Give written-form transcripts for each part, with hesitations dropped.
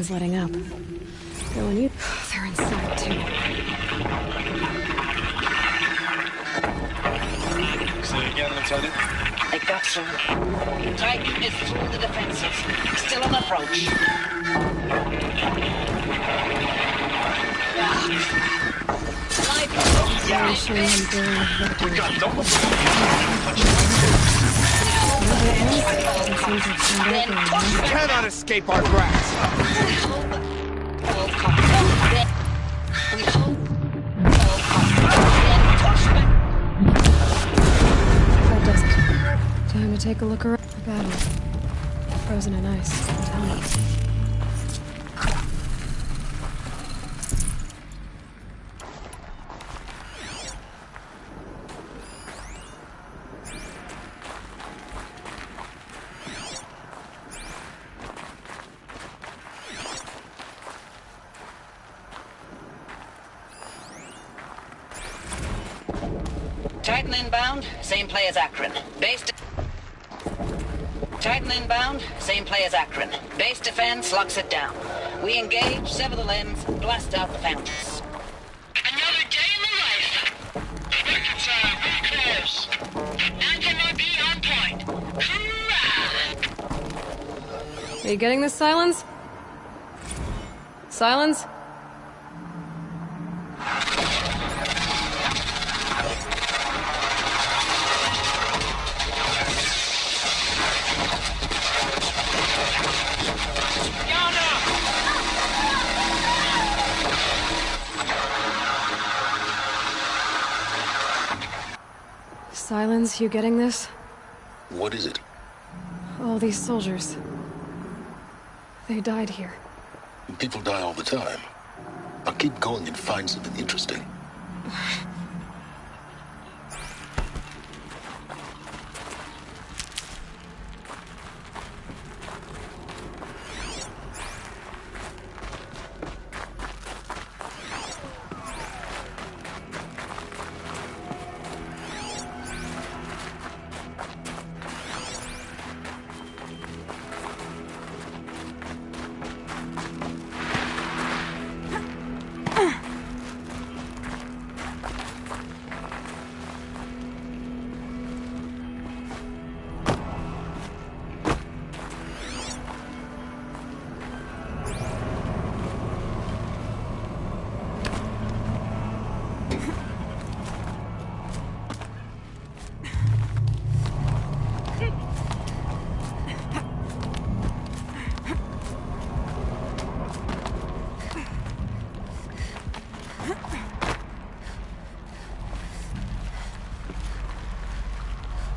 is letting up. Go and you... They're inside, too. Say again, Lieutenant. They got through. Titan is through the defenses. Still on approach. We got double. You cannot escape our grasp. That does it. Time to take a look around the battle. Frozen in ice. Tell me. Titan inbound, same play as Akron. Titan inbound, same play as Akron. Base defense locks it down. We engage, sever the limbs, blast out the fountains. Another day in the life. Spectre time, very close. Anti-MOB on point. Hoorah! Are you getting this, Silence? Silence? Silence, you getting this? What is it? All these soldiers. They died here. People die all the time. Now keep going and find something interesting.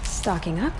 Stocking up?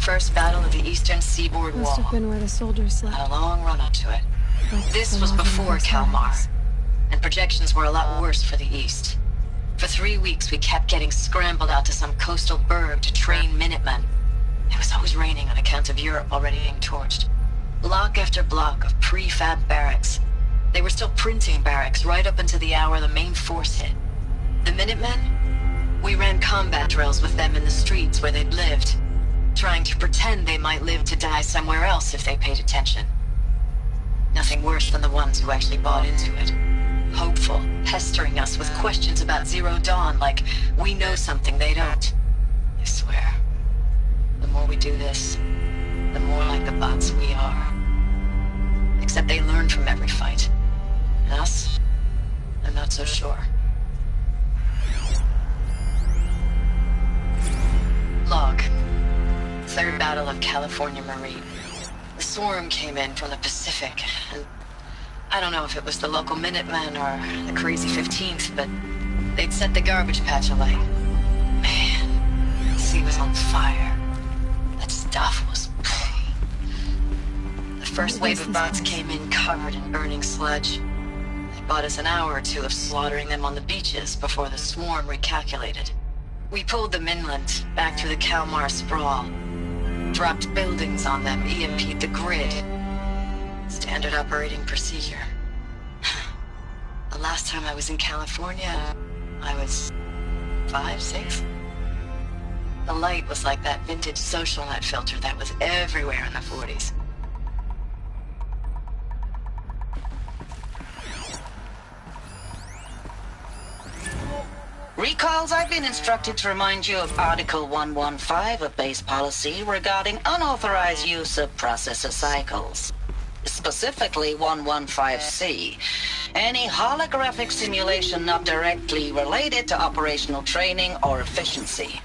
First battle of the eastern seaboard Must wall. have been where the soldiers slept. Had a long run up to it. Like This the was lava before in Kalmar, Silence. and projections were a lot worse for the east. For 3 weeks, we kept getting scrambled out to some coastal burg to train Minutemen. It was always raining on account of Europe already being torched. Block after block of prefab barracks. They were still printing barracks right up until the hour the main force hit. The Minutemen? We ran combat drills with them in the streets where they'd lived, trying to pretend they might live to die somewhere else if they paid attention. Nothing worse than the ones who actually bought into it. Hopeful, pestering us with questions about Zero Dawn like we know something they don't. I swear, the more we do this, the more like the bots we are. Except they learn from every fight. And us? I'm not so sure. Log. Third Battle of California Marine. The swarm came in from the Pacific, and I don't know if it was the local Minutemen or the crazy 15th, but They'd set the garbage patch alight. Man, the sea was on fire. That stuff was... The first wave of boats came in covered in burning sludge. They bought us an hour or two of slaughtering them on the beaches before the swarm recalculated. We pulled them inland, back through the Kalmar sprawl. Dropped buildings on them, EMP'd the grid. Standard operating procedure. The last time I was in California, I was 5, 6. The light was like that vintage social net filter that was everywhere in the 40s. Recalls, I've been instructed to remind you of Article 115 of base policy regarding unauthorized use of processor cycles. Specifically 115C. Any holographic simulation not directly related to operational training or efficiency.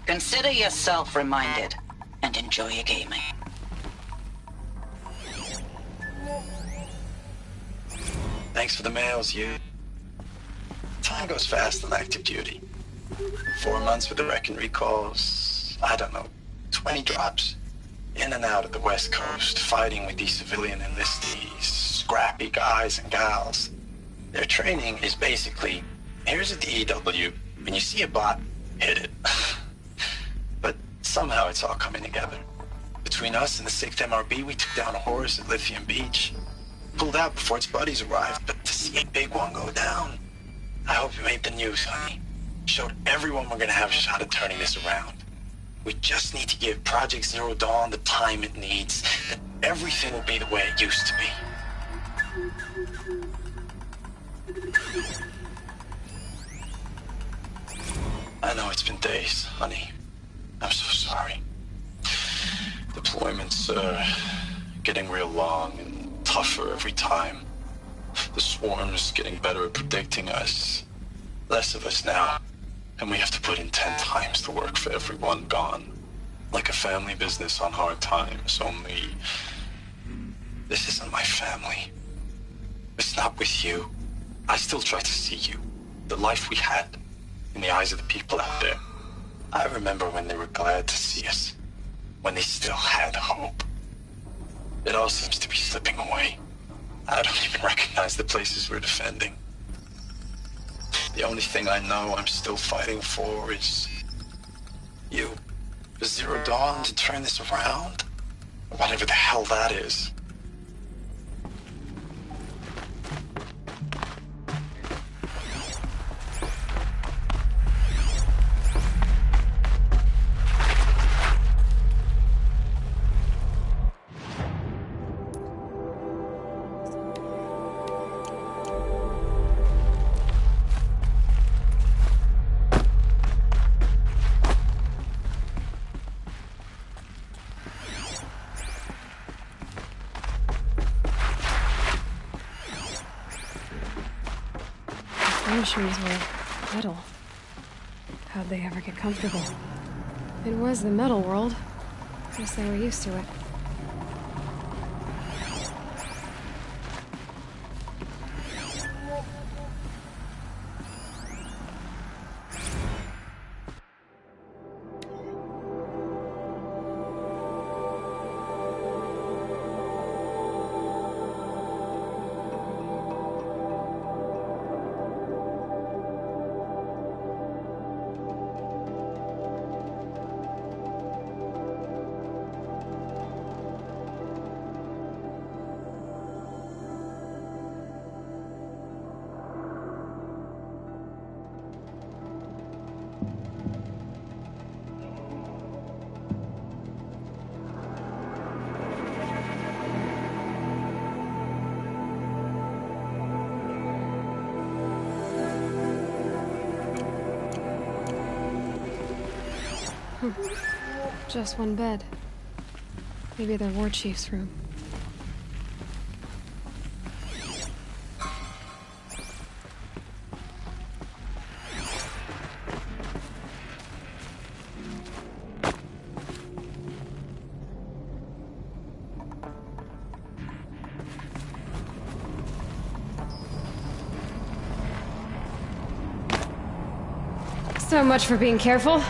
Consider yourself reminded, and enjoy your gaming. Thanks for the mails, you. Time goes fast on active duty. 4 months with the wreck and recalls, I don't know, 20 drops. In and out of the West Coast, fighting with these civilian enlistees, scrappy guys and gals. Their training is basically, here's a DEW, when you see a bot, hit it. But somehow it's all coming together. Between us and the 6th MRB, we took down a horse at Lithium Beach. Pulled out before its buddies arrived, but to see a big one go down, I hope you made the news, honey. Showed everyone we're gonna have a shot at turning this around. We just need to give Project Zero Dawn the time it needs, and everything will be the way it used to be. I know it's been days, honey. I'm so sorry. Deployments are getting real long and tougher every time. The swarm's getting better at predicting us. Less of us now. And we have to put in 10 times the work for everyone gone. Like a family business on hard times, only... This isn't my family. It's not with you. I still try to see you. The life we had. In the eyes of the people out there. I remember when they were glad to see us. When they still had hope. It all seems to be slipping away. I don't even recognize the places we're defending. The only thing I know I'm still fighting for is... you. For Zero Dawn to turn this around? Or whatever the hell that is. Furnishings were metal. How'd they ever get comfortable? It was the metal world. Guess they were used to it. Just one bed. Maybe the war chief's room. So much for being careful.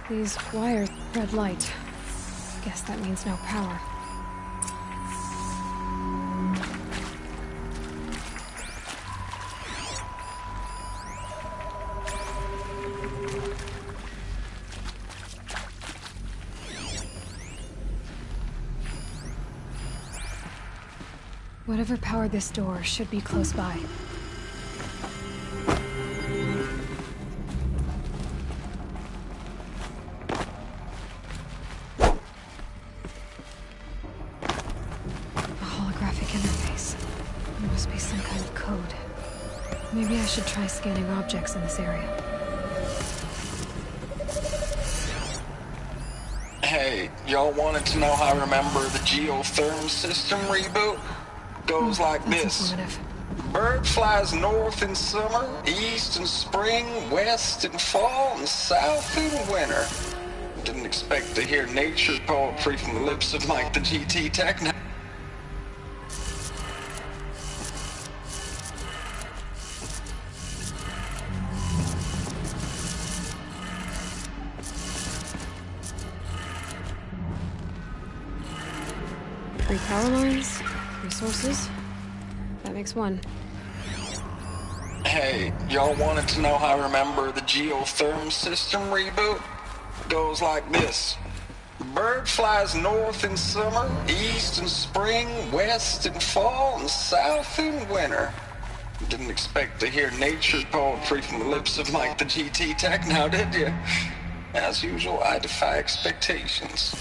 These wires, red light. Guess that means no power. Whatever powered this door should be close by. Maybe I should try scanning objects in this area. Hey, y'all wanted to know how I remember the geotherm system reboot? Goes like this. Bird flies north in summer, east in spring, west in fall, and south in winter. Didn't expect to hear nature poetry from the lips of Mike the GT Techno. Three power lines, resources. That makes one. Hey, y'all wanted to know how I remember the geotherm system reboot? Goes like this. Bird flies north in summer, east in spring, west in fall, and south in winter. Didn't expect to hear nature poetry from the lips of Mike the GT Techno, did you? As usual, I defy expectations.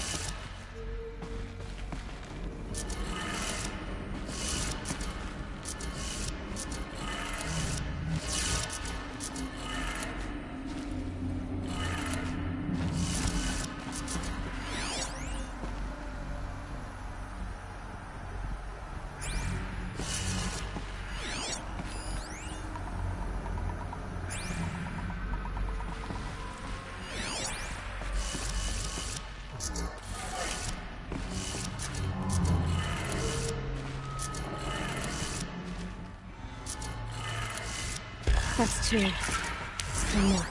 That's two. One more.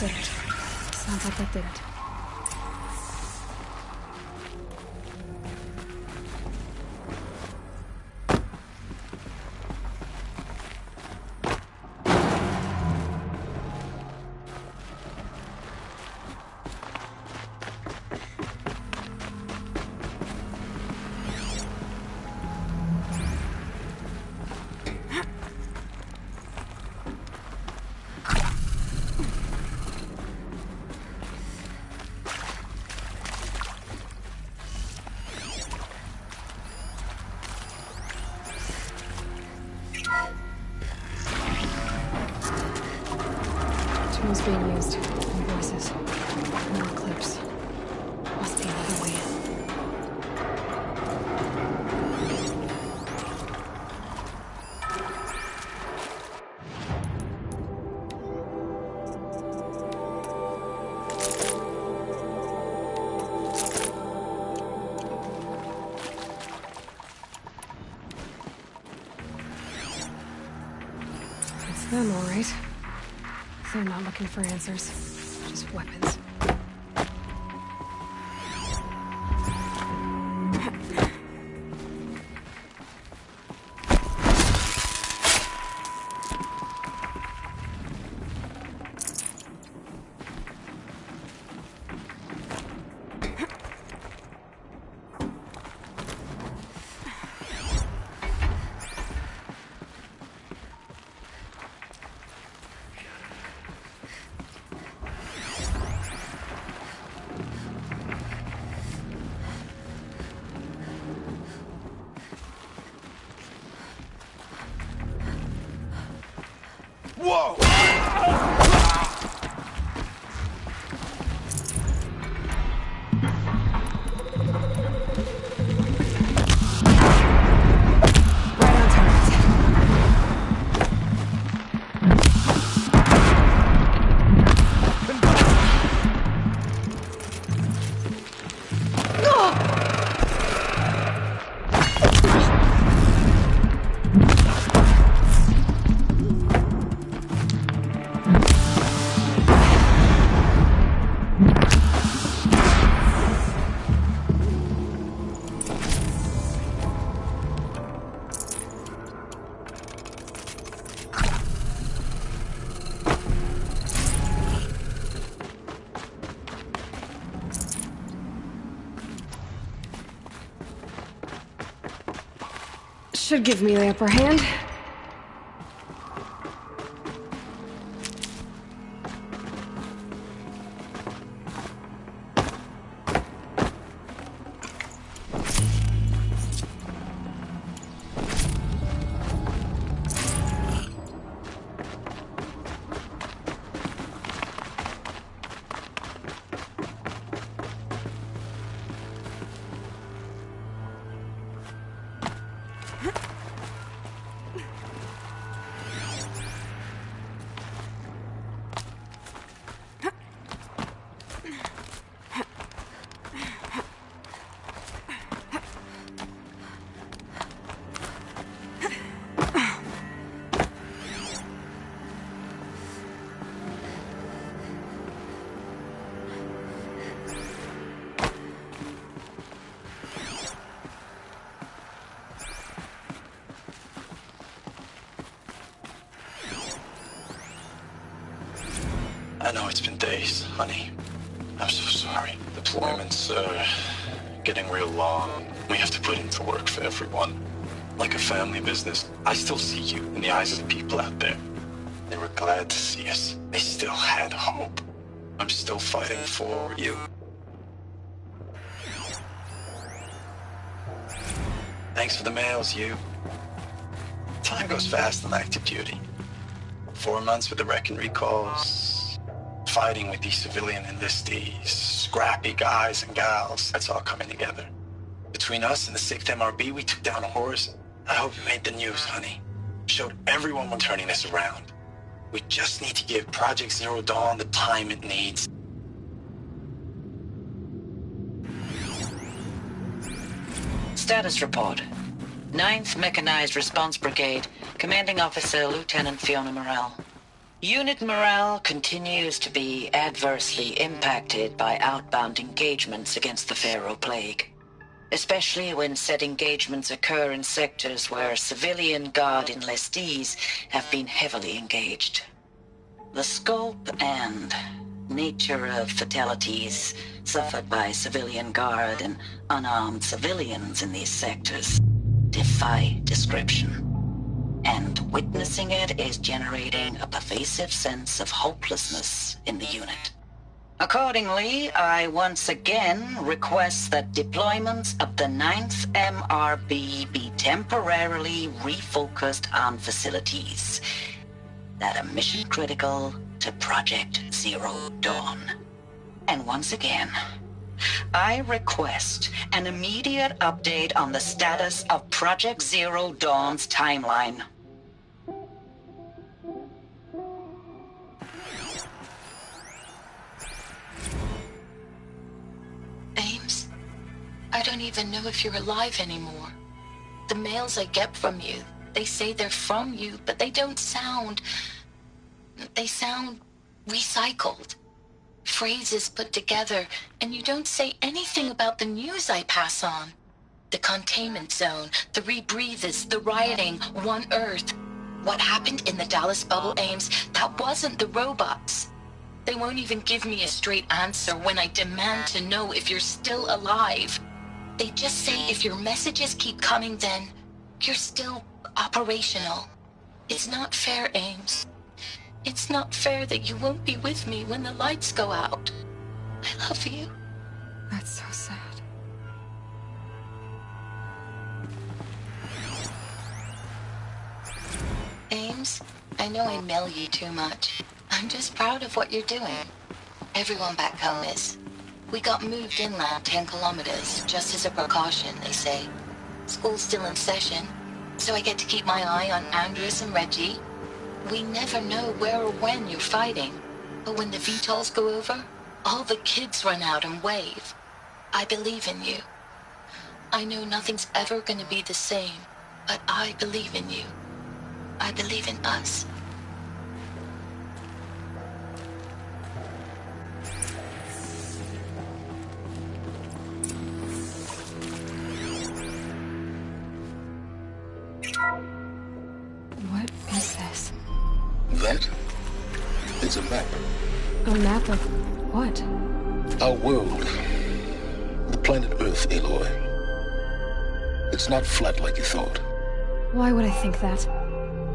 Did it. Sounds like that did it. Tools being used. And voices. More clips. Must be another way in. I'm all right. So I'm not looking for answers. Just weapons. Whoa! Right on target. Should give me the upper hand. I know it's been days, honey. I'm so sorry. Deployments are getting real long. We have to put into work for everyone. Like a family business. I still see you in the eyes of the people out there. They were glad to see us. They still had hope. I'm still fighting for you. Thanks for the mails, you. Time goes fast on active duty. 4 months with the wreck and recalls. Fighting with these civilian enlistees. Scrappy guys and gals. That's all coming together. Between us and the 6th MRB, we took down a horse. I hope it made the news, honey. Showed everyone we're turning this around. We just need to give Project Zero Dawn the time it needs. Status report. 9th Mechanized Response Brigade, Commanding Officer Lieutenant Fiona Morrell. Unit morale continues to be adversely impacted by outbound engagements against the Pharaoh Plague, especially when said engagements occur in sectors where civilian guard enlistees have been heavily engaged. The scope and nature of fatalities suffered by civilian guard and unarmed civilians in these sectors defy description. And witnessing it is generating a pervasive sense of hopelessness in the unit. Accordingly, I once again request that deployments of the 9th MRB be temporarily refocused on facilities that are mission critical to Project Zero Dawn. And once again, I request an immediate update on the status of Project Zero Dawn's timeline. Ames, I don't even know if you're alive anymore. The mails I get from you, they say they're from you, but they don't sound They sound recycled. Phrases put together, and you don't say anything about the news I pass on. The containment zone, the rebreathers, the rioting, One Earth. What happened in the Dallas bubble, Ames, that wasn't the robots. They won't even give me a straight answer when I demand to know if you're still alive. They just say if your messages keep coming, then you're still operational. It's not fair, Ames. It's not fair that you won't be with me when the lights go out. I love you. That's so sad. Ames, I know I mail you too much. I'm just proud of what you're doing. Everyone back home is. We got moved inland 10 kilometers, just as a precaution, they say. School's still in session, so I get to keep my eye on Andres and Reggie. We never know where or when you're fighting, but when the VTOLs go over, all the kids run out and wave. I believe in you. I know nothing's ever gonna be the same, but I believe in you. I believe in us. What is this? That? It's a map. A map of what? Our world. The planet Earth, Aloy. It's not flat like you thought. Why would I think that?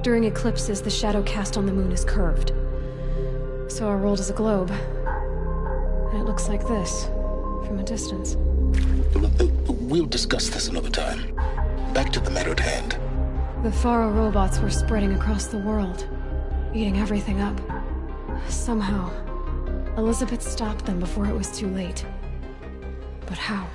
During eclipses, the shadow cast on the moon is curved. So our world is a globe. And it looks like this, from a distance. We'll discuss this another time. Back to the matter at hand. The Faro robots were spreading across the world, eating everything up. Somehow, Elizabeth stopped them before it was too late. But how?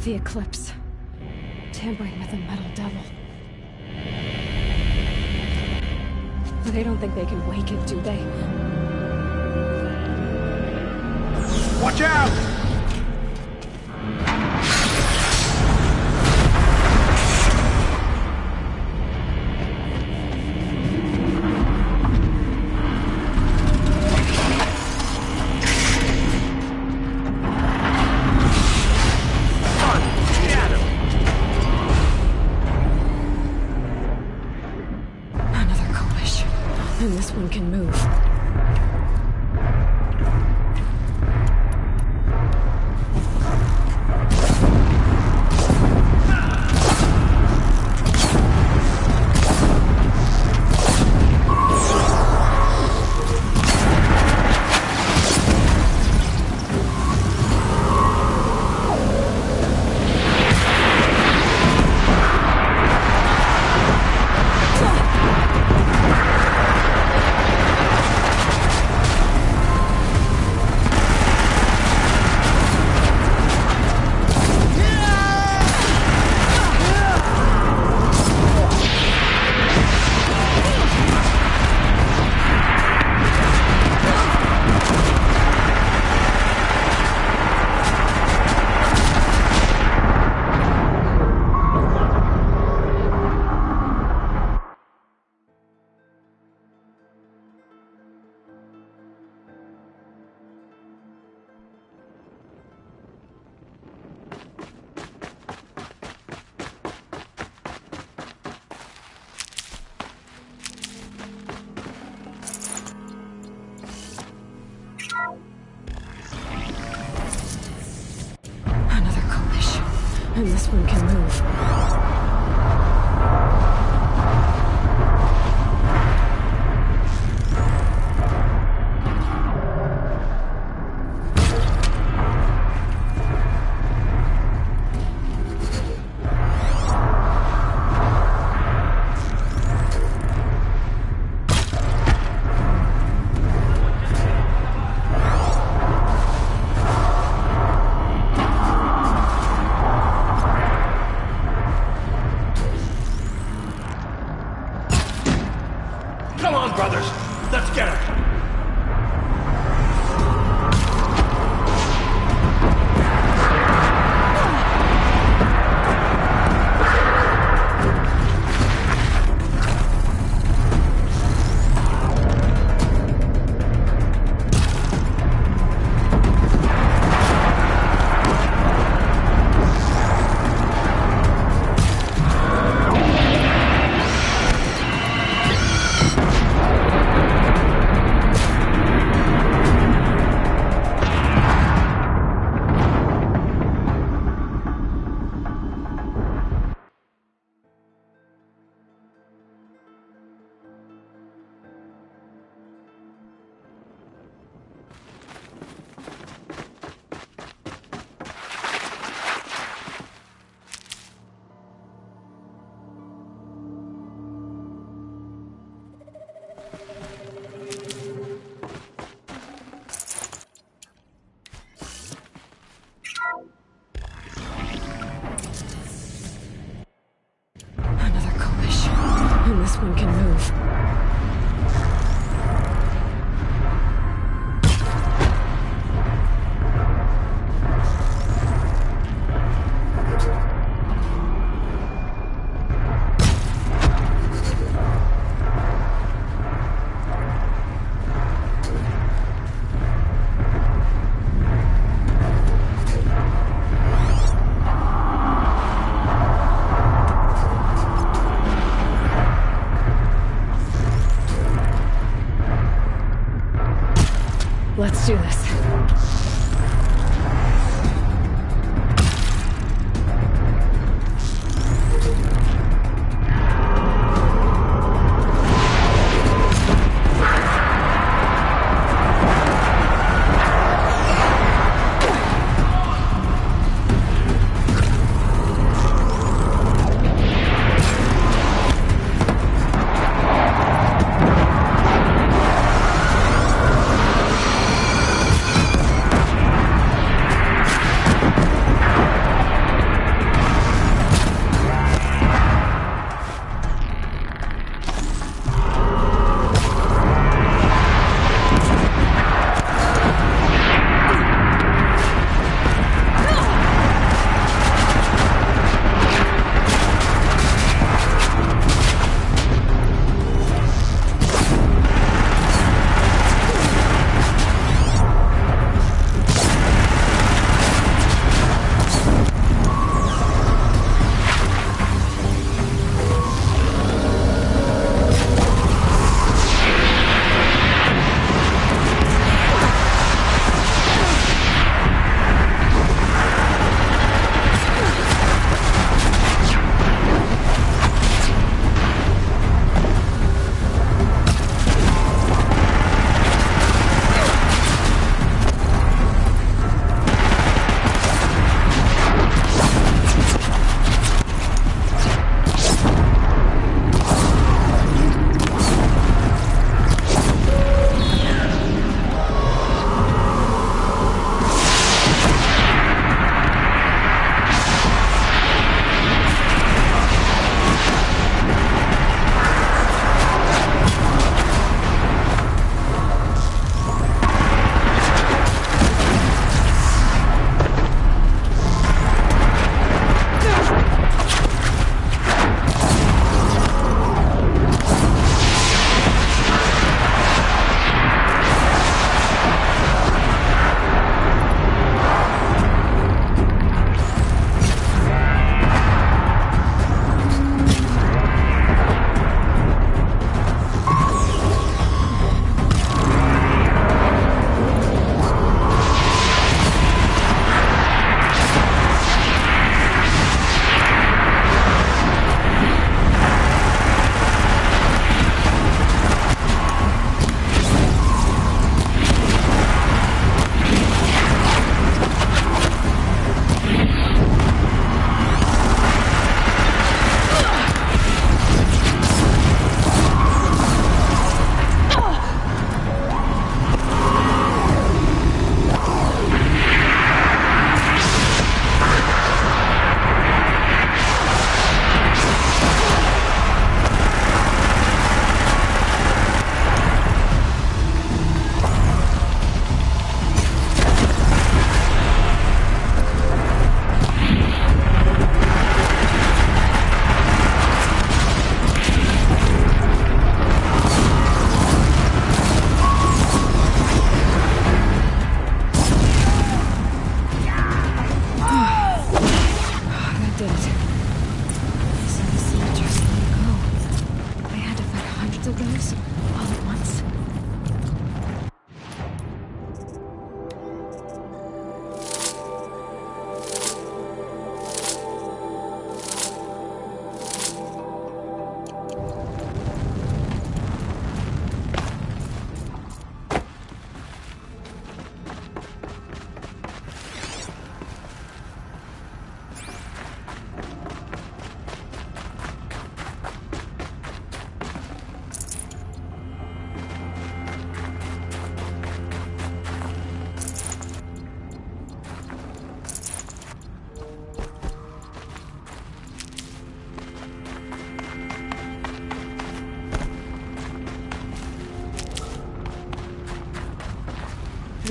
The eclipse. Tampering with the metal devil. They don't think they can wake it, do they? Watch out! Another collision. And this one can move. Another collision. And this one can move. Come on, brothers! Let's get her! Another collision. And this one can move. Let's do this.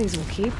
these will keep.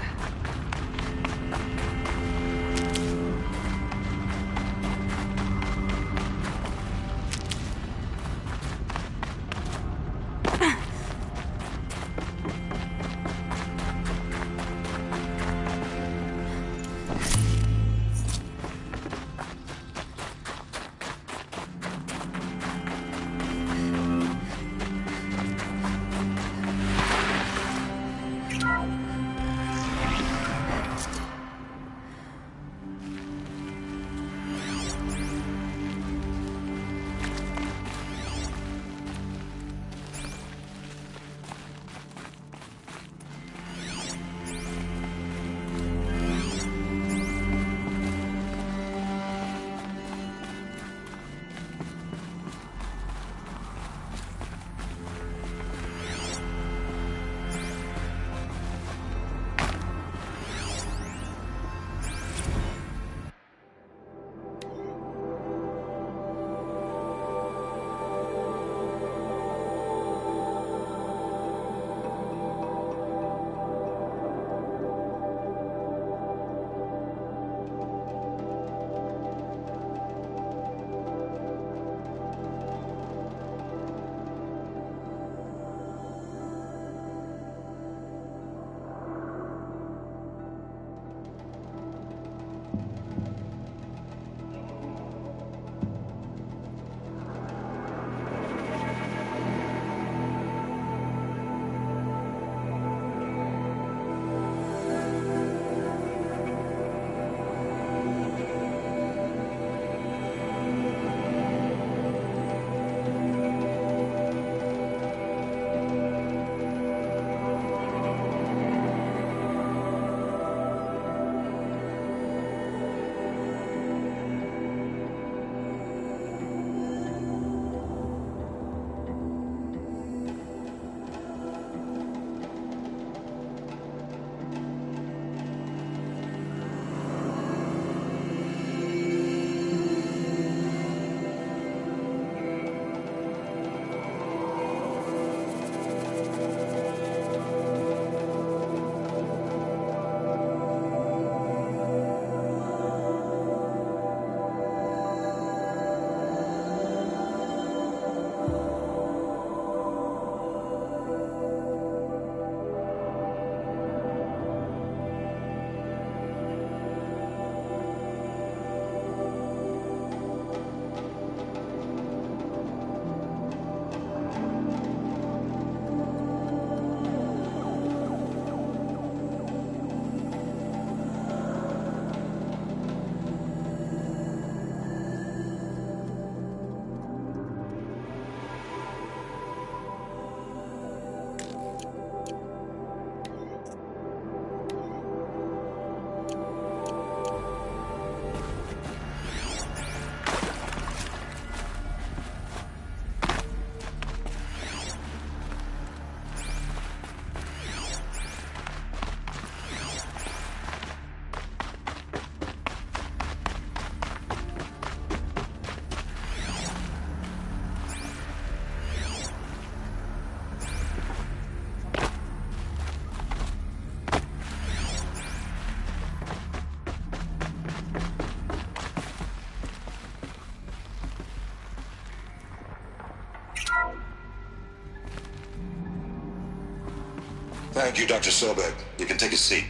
Thank you, Dr. Sobek. You can take a seat.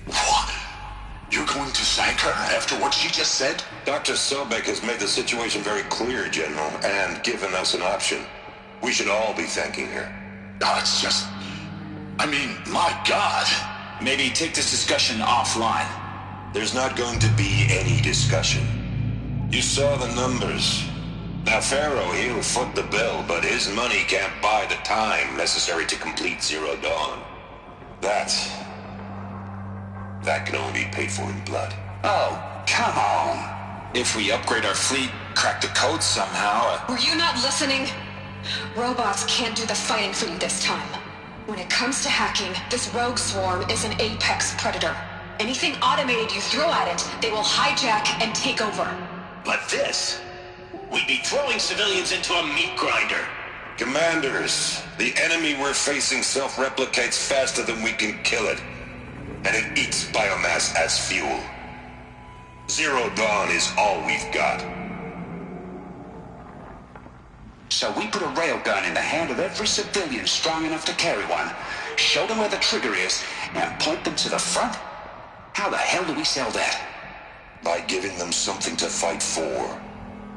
What? You're going to thank her after what she just said? Dr. Sobek has made the situation very clear, General, and given us an option. We should all be thanking her. No, it's just... I mean, my God. Maybe take this discussion offline. There's not going to be any discussion. You saw the numbers. Now, Pharaoh, he'll foot the bill, but his money can't buy the time necessary to complete Zero Dawn. That can only be paid for in blood. Oh, come on. If we upgrade our fleet, crack the code somehow... Were you not listening? Robots can't do the fighting for you this time. When it comes to hacking, this rogue swarm is an apex predator. Anything automated you throw at it, they will hijack and take over. But this... we'd be throwing civilians into a meat grinder. Commanders, the enemy we're facing self-replicates faster than we can kill it. and it eats biomass as fuel. Zero Dawn is all we've got. So we put a railgun in the hand of every civilian strong enough to carry one, show them where the trigger is, and point them to the front? How the hell do we sell that? By giving them something to fight for.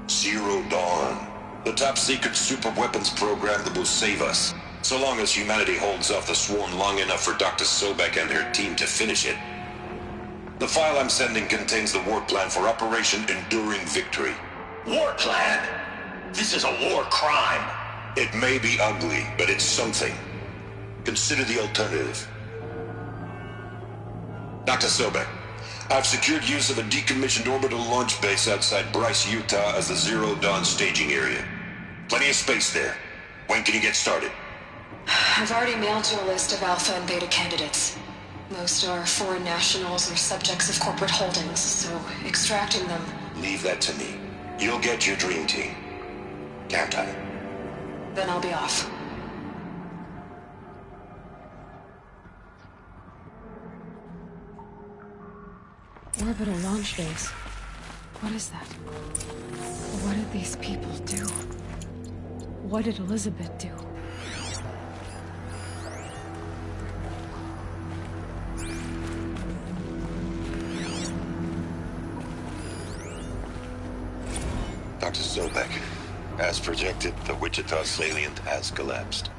Zero Dawn. The top-secret super-weapons program that will save us. So long as humanity holds off the Swarm long enough for Dr. Sobek and her team to finish it. The file I'm sending contains the war plan for Operation Enduring Victory. War plan? This is a war crime. It may be ugly, but it's something. Consider the alternative. Dr. Sobek, I've secured use of a decommissioned orbital launch base outside Bryce, Utah as the Zero Dawn staging area. Plenty of space there. When can you get started? I've already mailed you a list of Alpha and Beta candidates. Most are foreign nationals or subjects of corporate holdings, so extracting them... Leave that to me. You'll get your dream team. Count on it. Then I'll be off. Orbital launch base. What is that? What did these people do? What did Elizabeth do? Dr. Sobek, as projected, the Wichita salient has collapsed.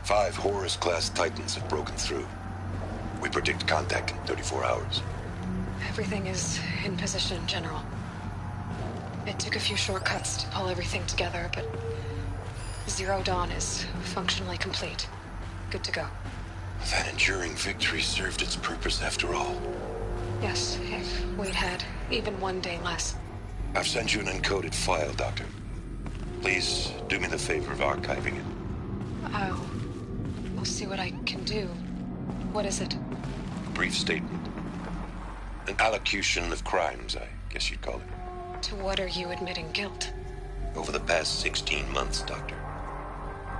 5 Horus-class Titans have broken through. We predict contact in 34 hours. Everything is in position, General. It took a few shortcuts to pull everything together, but Zero Dawn is functionally complete. Good to go. That enduring victory served its purpose after all. Yes, if we'd had even one day less. I've sent you an encoded file, Doctor. Please do me the favor of archiving it. I'll see what I can do. What is it? A brief statement. An allocution of crimes, I guess you'd call it. To what are you admitting guilt? Over the past 16 months, Doctor,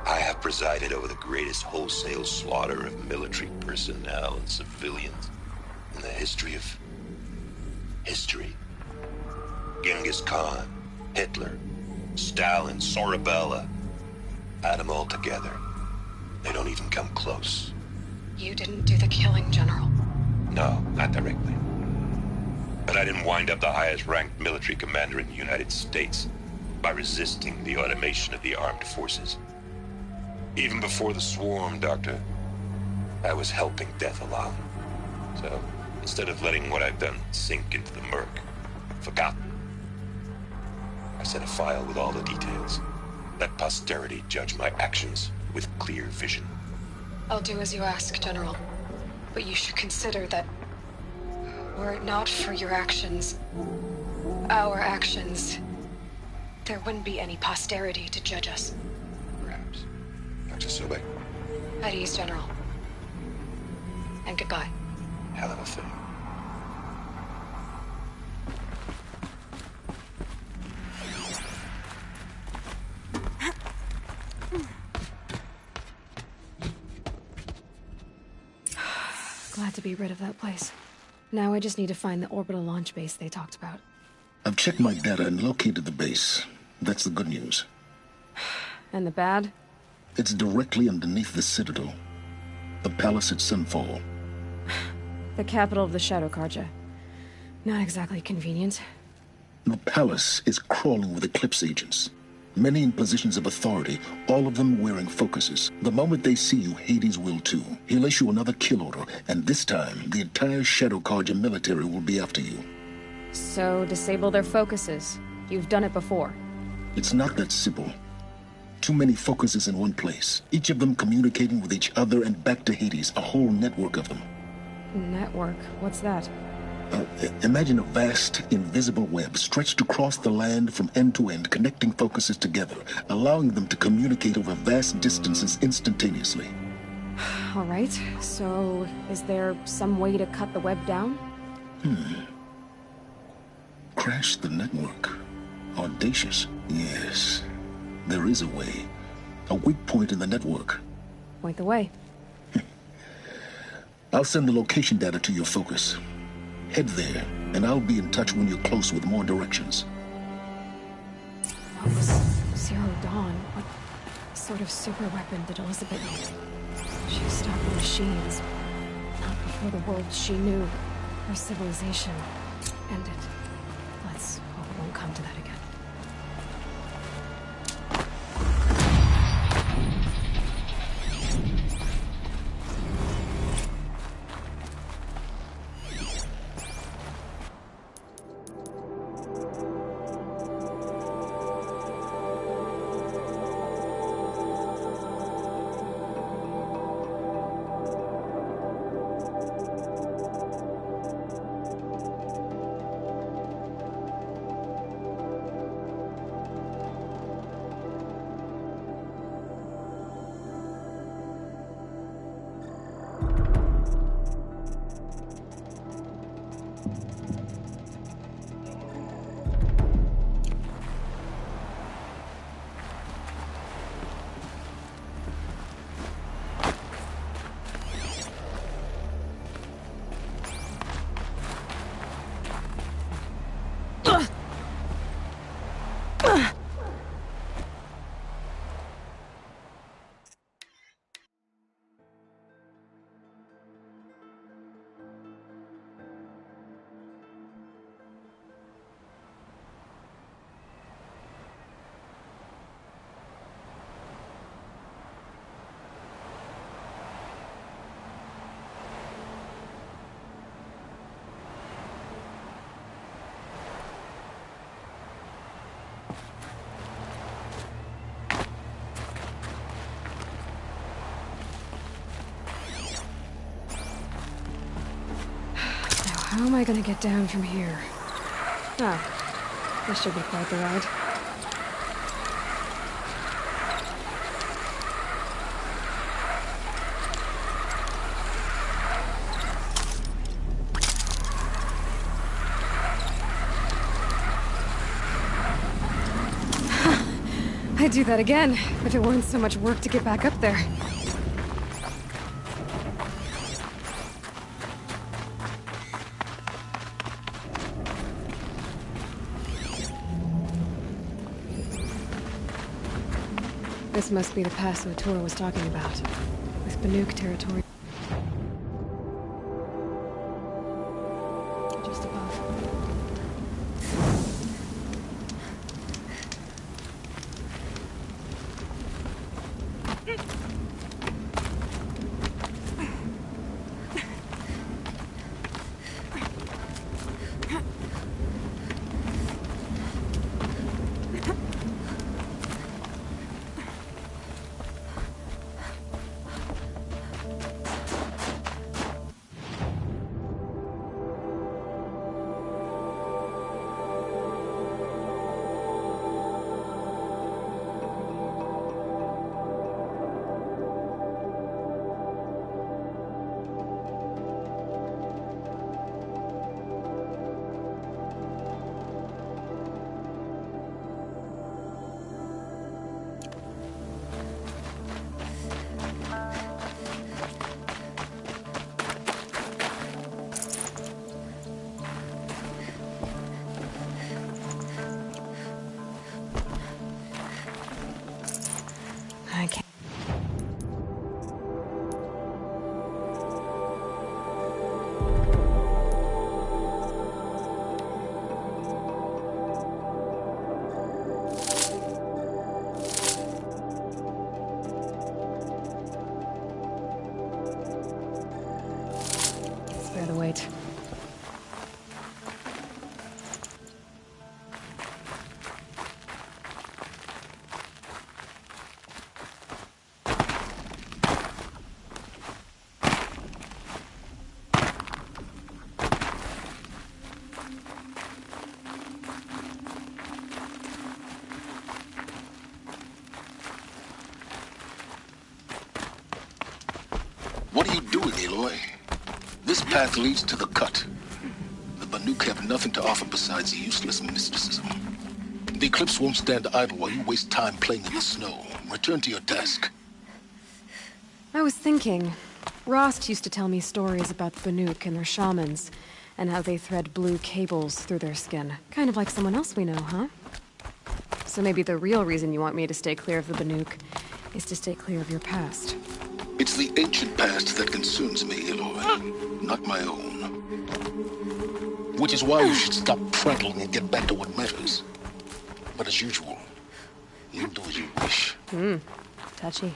I have presided over the greatest wholesale slaughter of military personnel and civilians in the history of... history. Genghis Khan, Hitler, Stalin, Sorabella. Add them all together. They don't even come close. You didn't do the killing, General. No, not directly. But I didn't wind up the highest-ranked military commander in the United States by resisting the automation of the armed forces. Even before the Swarm, Doctor, I was helping death along. So, instead of letting what I've done sink into the murk, forgotten, I set a file with all the details. Let posterity judge my actions with clear vision. I'll do as you ask, General. But you should consider that were it not for your actions, our actions, there wouldn't be any posterity to judge us. Perhaps. Dr. Sobek? At ease, General. And goodbye. Hell of a thing. Glad to be rid of that place. Now I just need to find the orbital launch base they talked about. I've checked my data and located the base. That's the good news. And the bad? It's directly underneath the Citadel. The palace at Sunfall. The capital of the Shadow Carja. Not exactly convenient. The palace is crawling with Eclipse agents. Many in positions of authority, all of them wearing focuses. The moment they see you, Hades will too. He'll issue another kill order, and this time, the entire Shadow Carja military will be after you. So, disable their focuses. You've done it before. It's not that simple. Too many focuses in one place, each of them communicating with each other and back to Hades, a whole network of them. Network? What's that? Imagine a vast, invisible web stretched across the land from end to end, connecting focuses together, allowing them to communicate over vast distances instantaneously. All right, so is there some way to cut the web down? Crash the network. Audacious. Yes, there is a way. A weak point in the network. Point the way. I'll send the location data to your focus. Head there, and I'll be in touch when you're close with more directions. What was Zero Dawn? What sort of super weapon did Elizabeth need? She stopped the machines. Not before the world she knew, her civilization, ended. Let's hope it won't come to that again. How am I gonna get down from here? Oh, this should be quite the ride. I'd do that again, if it weren't so much work to get back up there. This must be the pass O'Toole was talking about, with Banuk territory just above. I can't. Spare the weight. What are you doing, Aloy? This path leads to the cut. The Banuk have nothing to offer besides useless mysticism. The Eclipse won't stand idle while you waste time playing in the snow. Return to your task. I was thinking, Rost used to tell me stories about the Banuk and their shamans, and how they thread blue cables through their skin. Kind of like someone else we know, huh? So maybe the real reason you want me to stay clear of the Banuk is to stay clear of your past. It's the ancient past that concerns me, Aloy, not my own. Which is why you should stop prattling and get back to what matters. But as usual, you do as you wish. Touchy.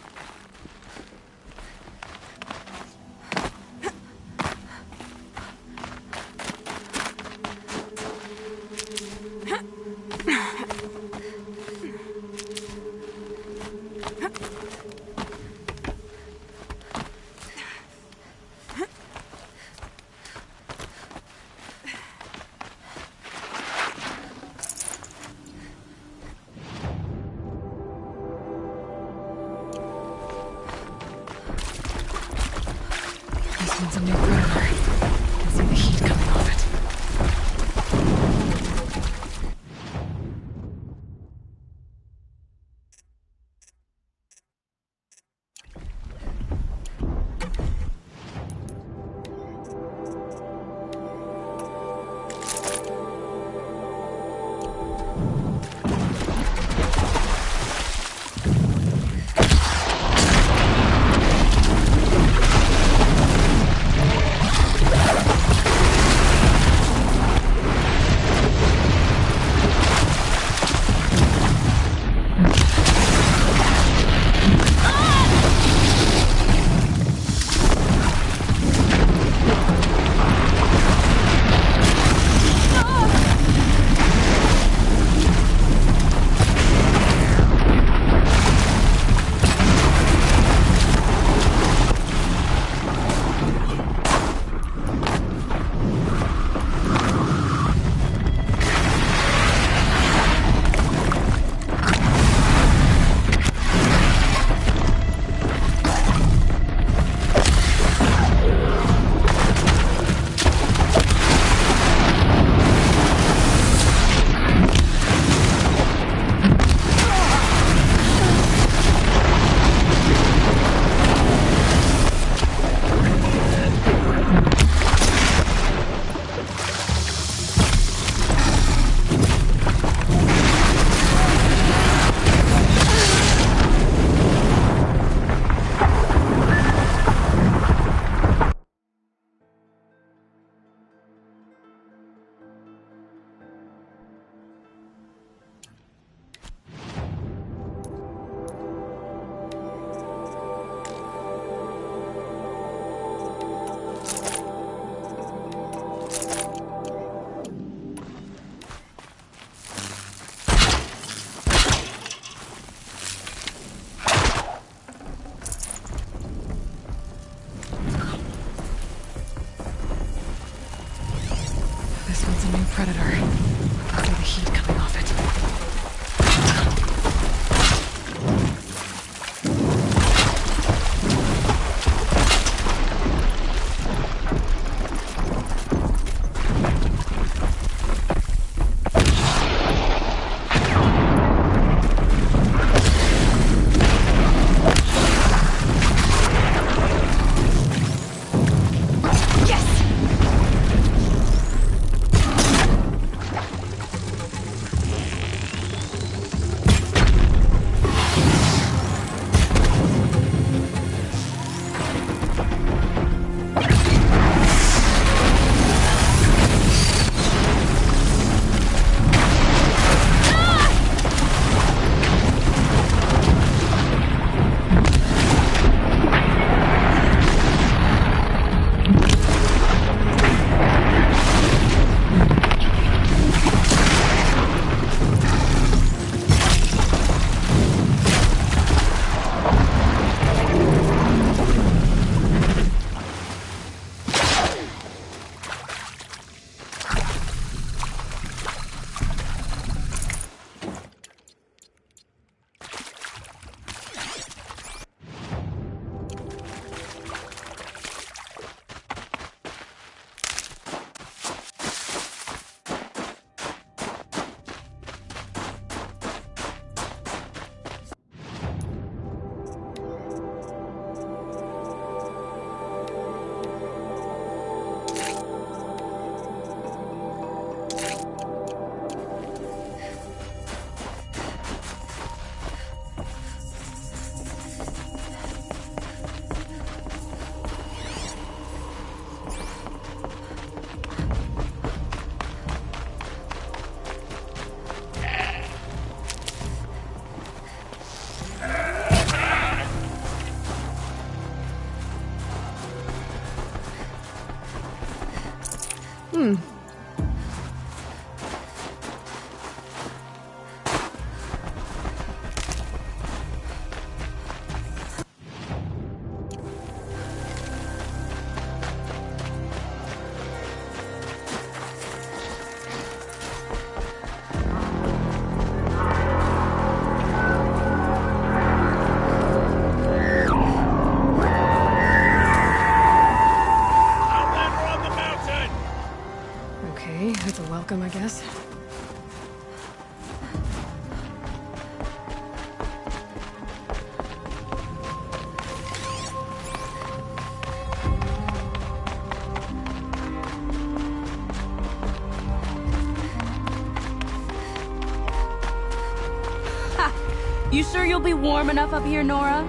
You sure you'll be warm enough up here, Nora?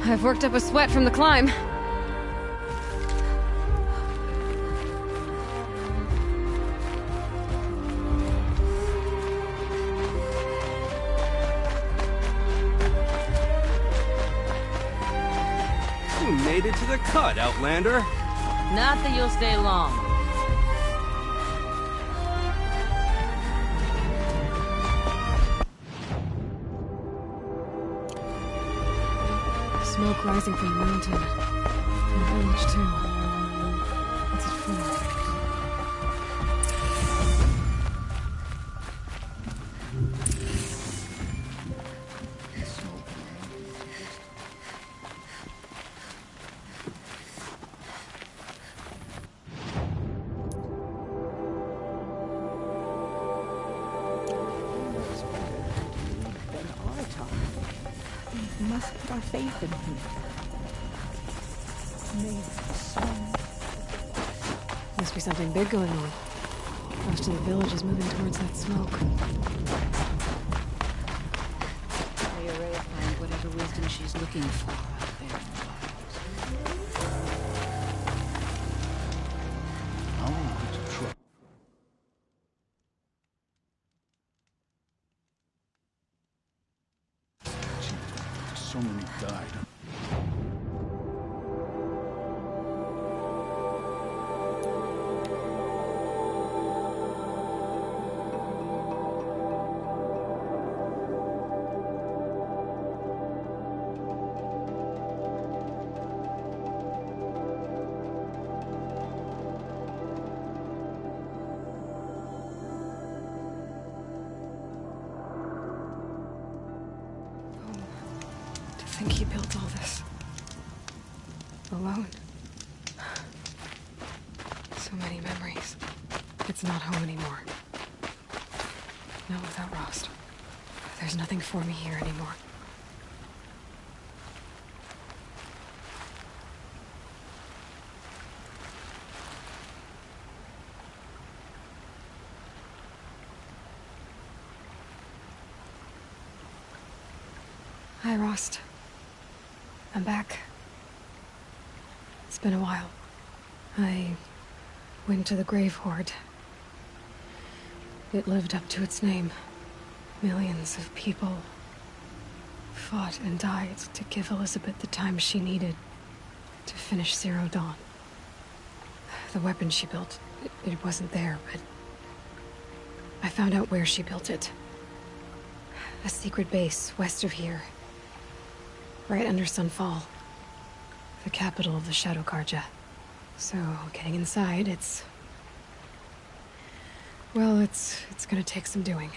I've worked up a sweat from the climb. You made it to the cut, Outlander. Not that you'll stay long. Smoke rising from the mountain. And the village, too. What's it for? Must put our faith in him. Must be something big going on. Most of the village is moving towards that smoke. May Araya find whatever wisdom she's looking for out there. I want to try. So many died. I think he built all this. Alone. So many memories. It's not home anymore. Not without Rost. There's nothing for me here anymore. Hi, Rost. I'm back. It's been a while. I went to the grave Hoard. It lived up to its name. Millions of people fought and died to give Elizabeth the time she needed to finish Zero Dawn. The weapon she built, it wasn't there, but I found out where she built it. A secret base west of here. Right under Sunfall. The capital of the Shadow Karja. So, getting inside, well, it's gonna take some doing.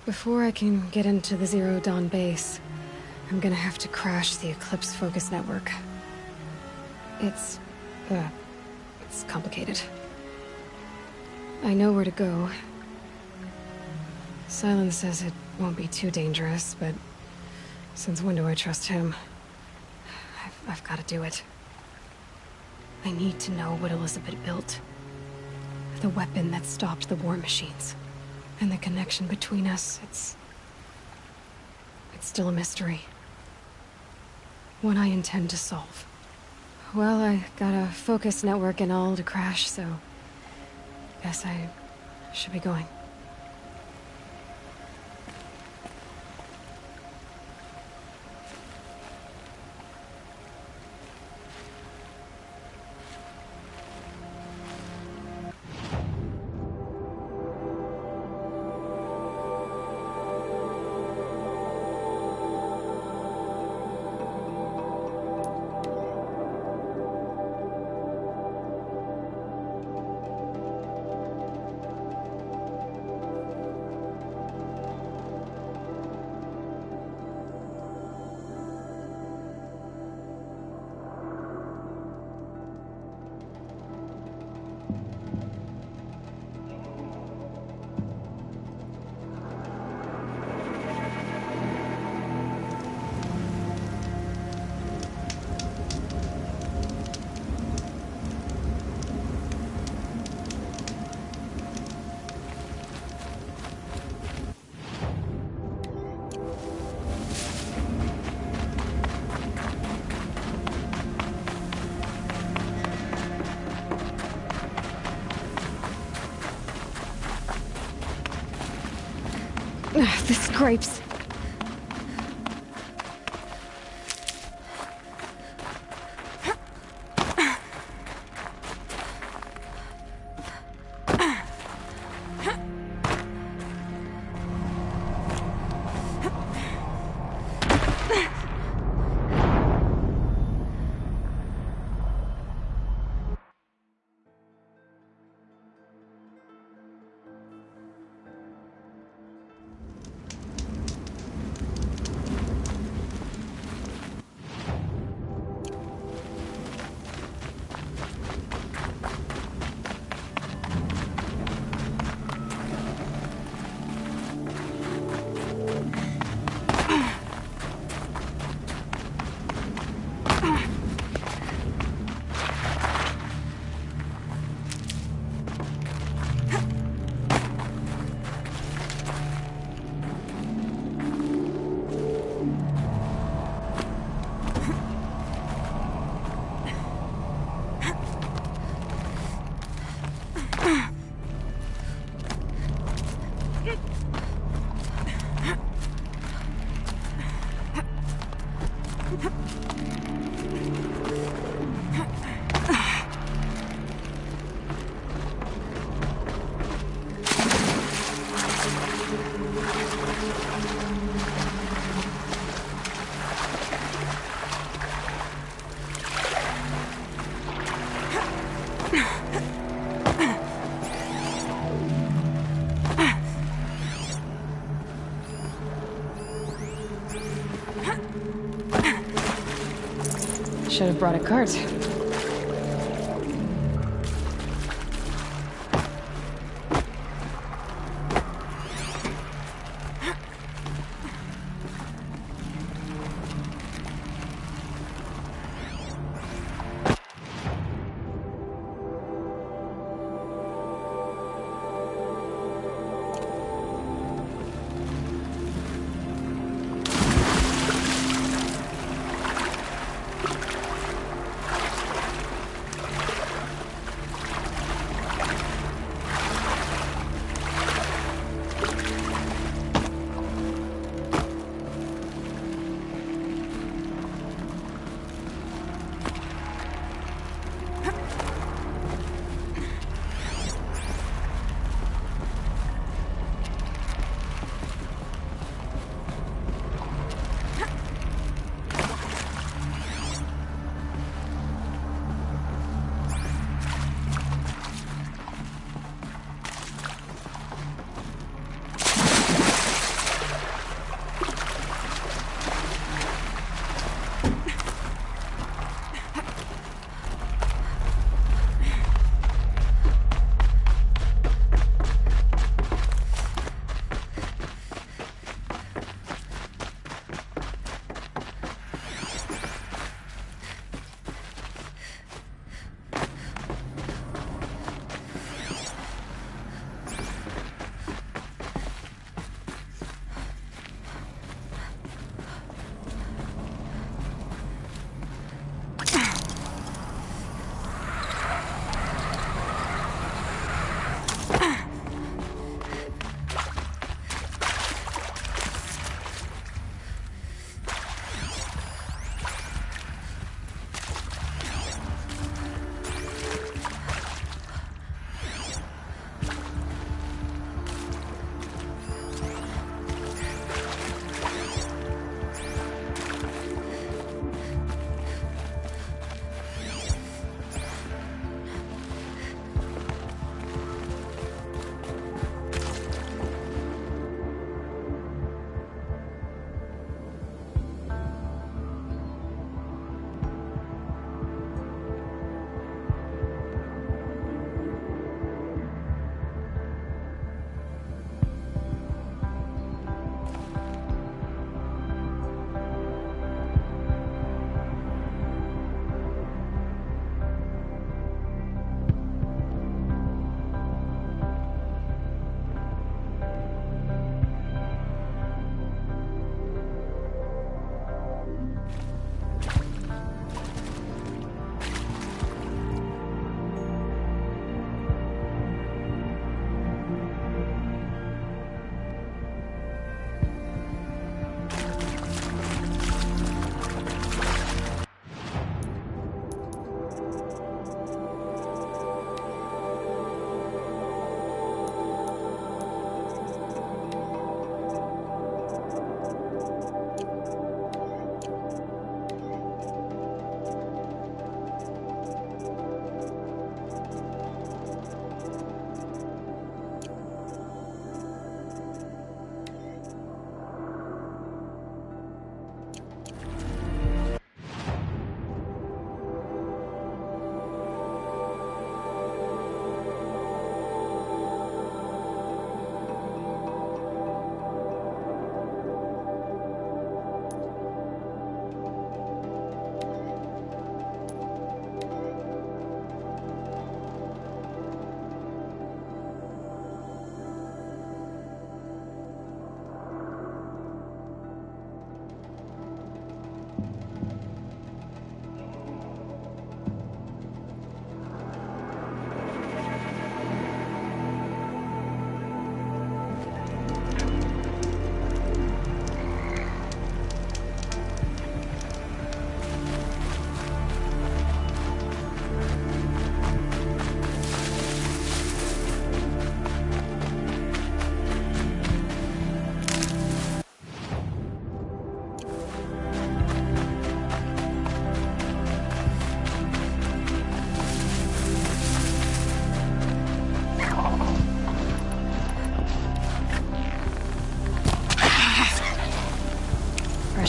Before I can get into the Zero Dawn base, I'm gonna have to crash the Eclipse Focus Network. It's complicated. I know where to go. Silence says it won't be too dangerous, but since when do I trust him? I've got to do it. I need to know what Elizabeth built. The weapon that stopped the war machines. And the connection between us, it's still a mystery. One I intend to solve. Well, I got a focus network and all to crash, so guess I should be going. The scrapes. Should have brought a cart.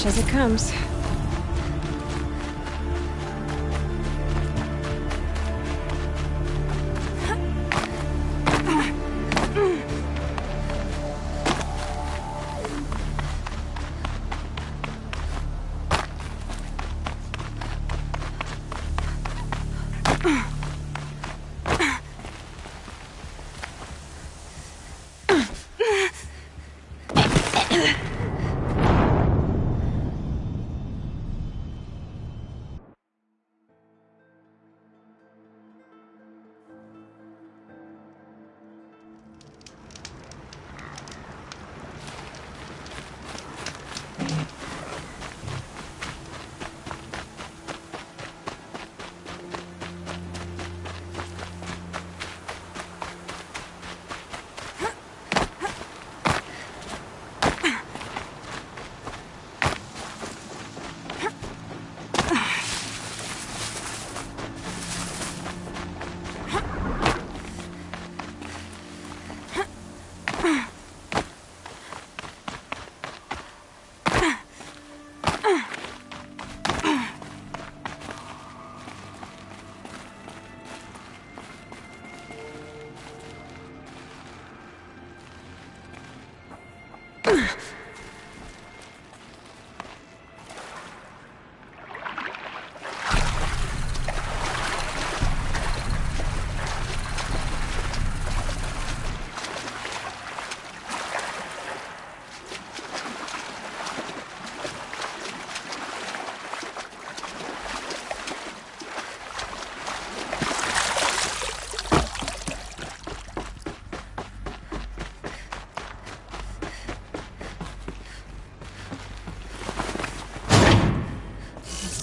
as it comes.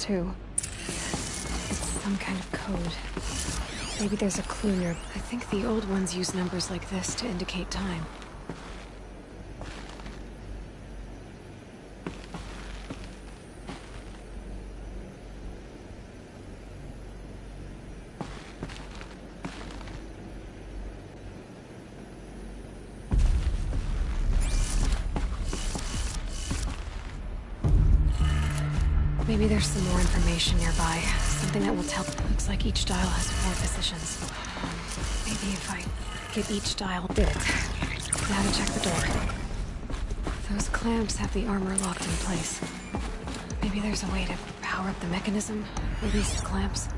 Too. It's some kind of code. Maybe there's a clue near. I think the old ones use numbers like this to indicate time. Maybe there's some more information nearby. Something that will tell. Looks like each dial has 4 positions. Maybe if I get each dial. Did it. Now to check the door. Those clamps have the armor locked in place. Maybe there's a way to power up the mechanism, release the clamps.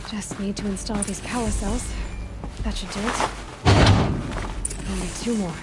Just need to install these power cells. That should do it. Only 2 more.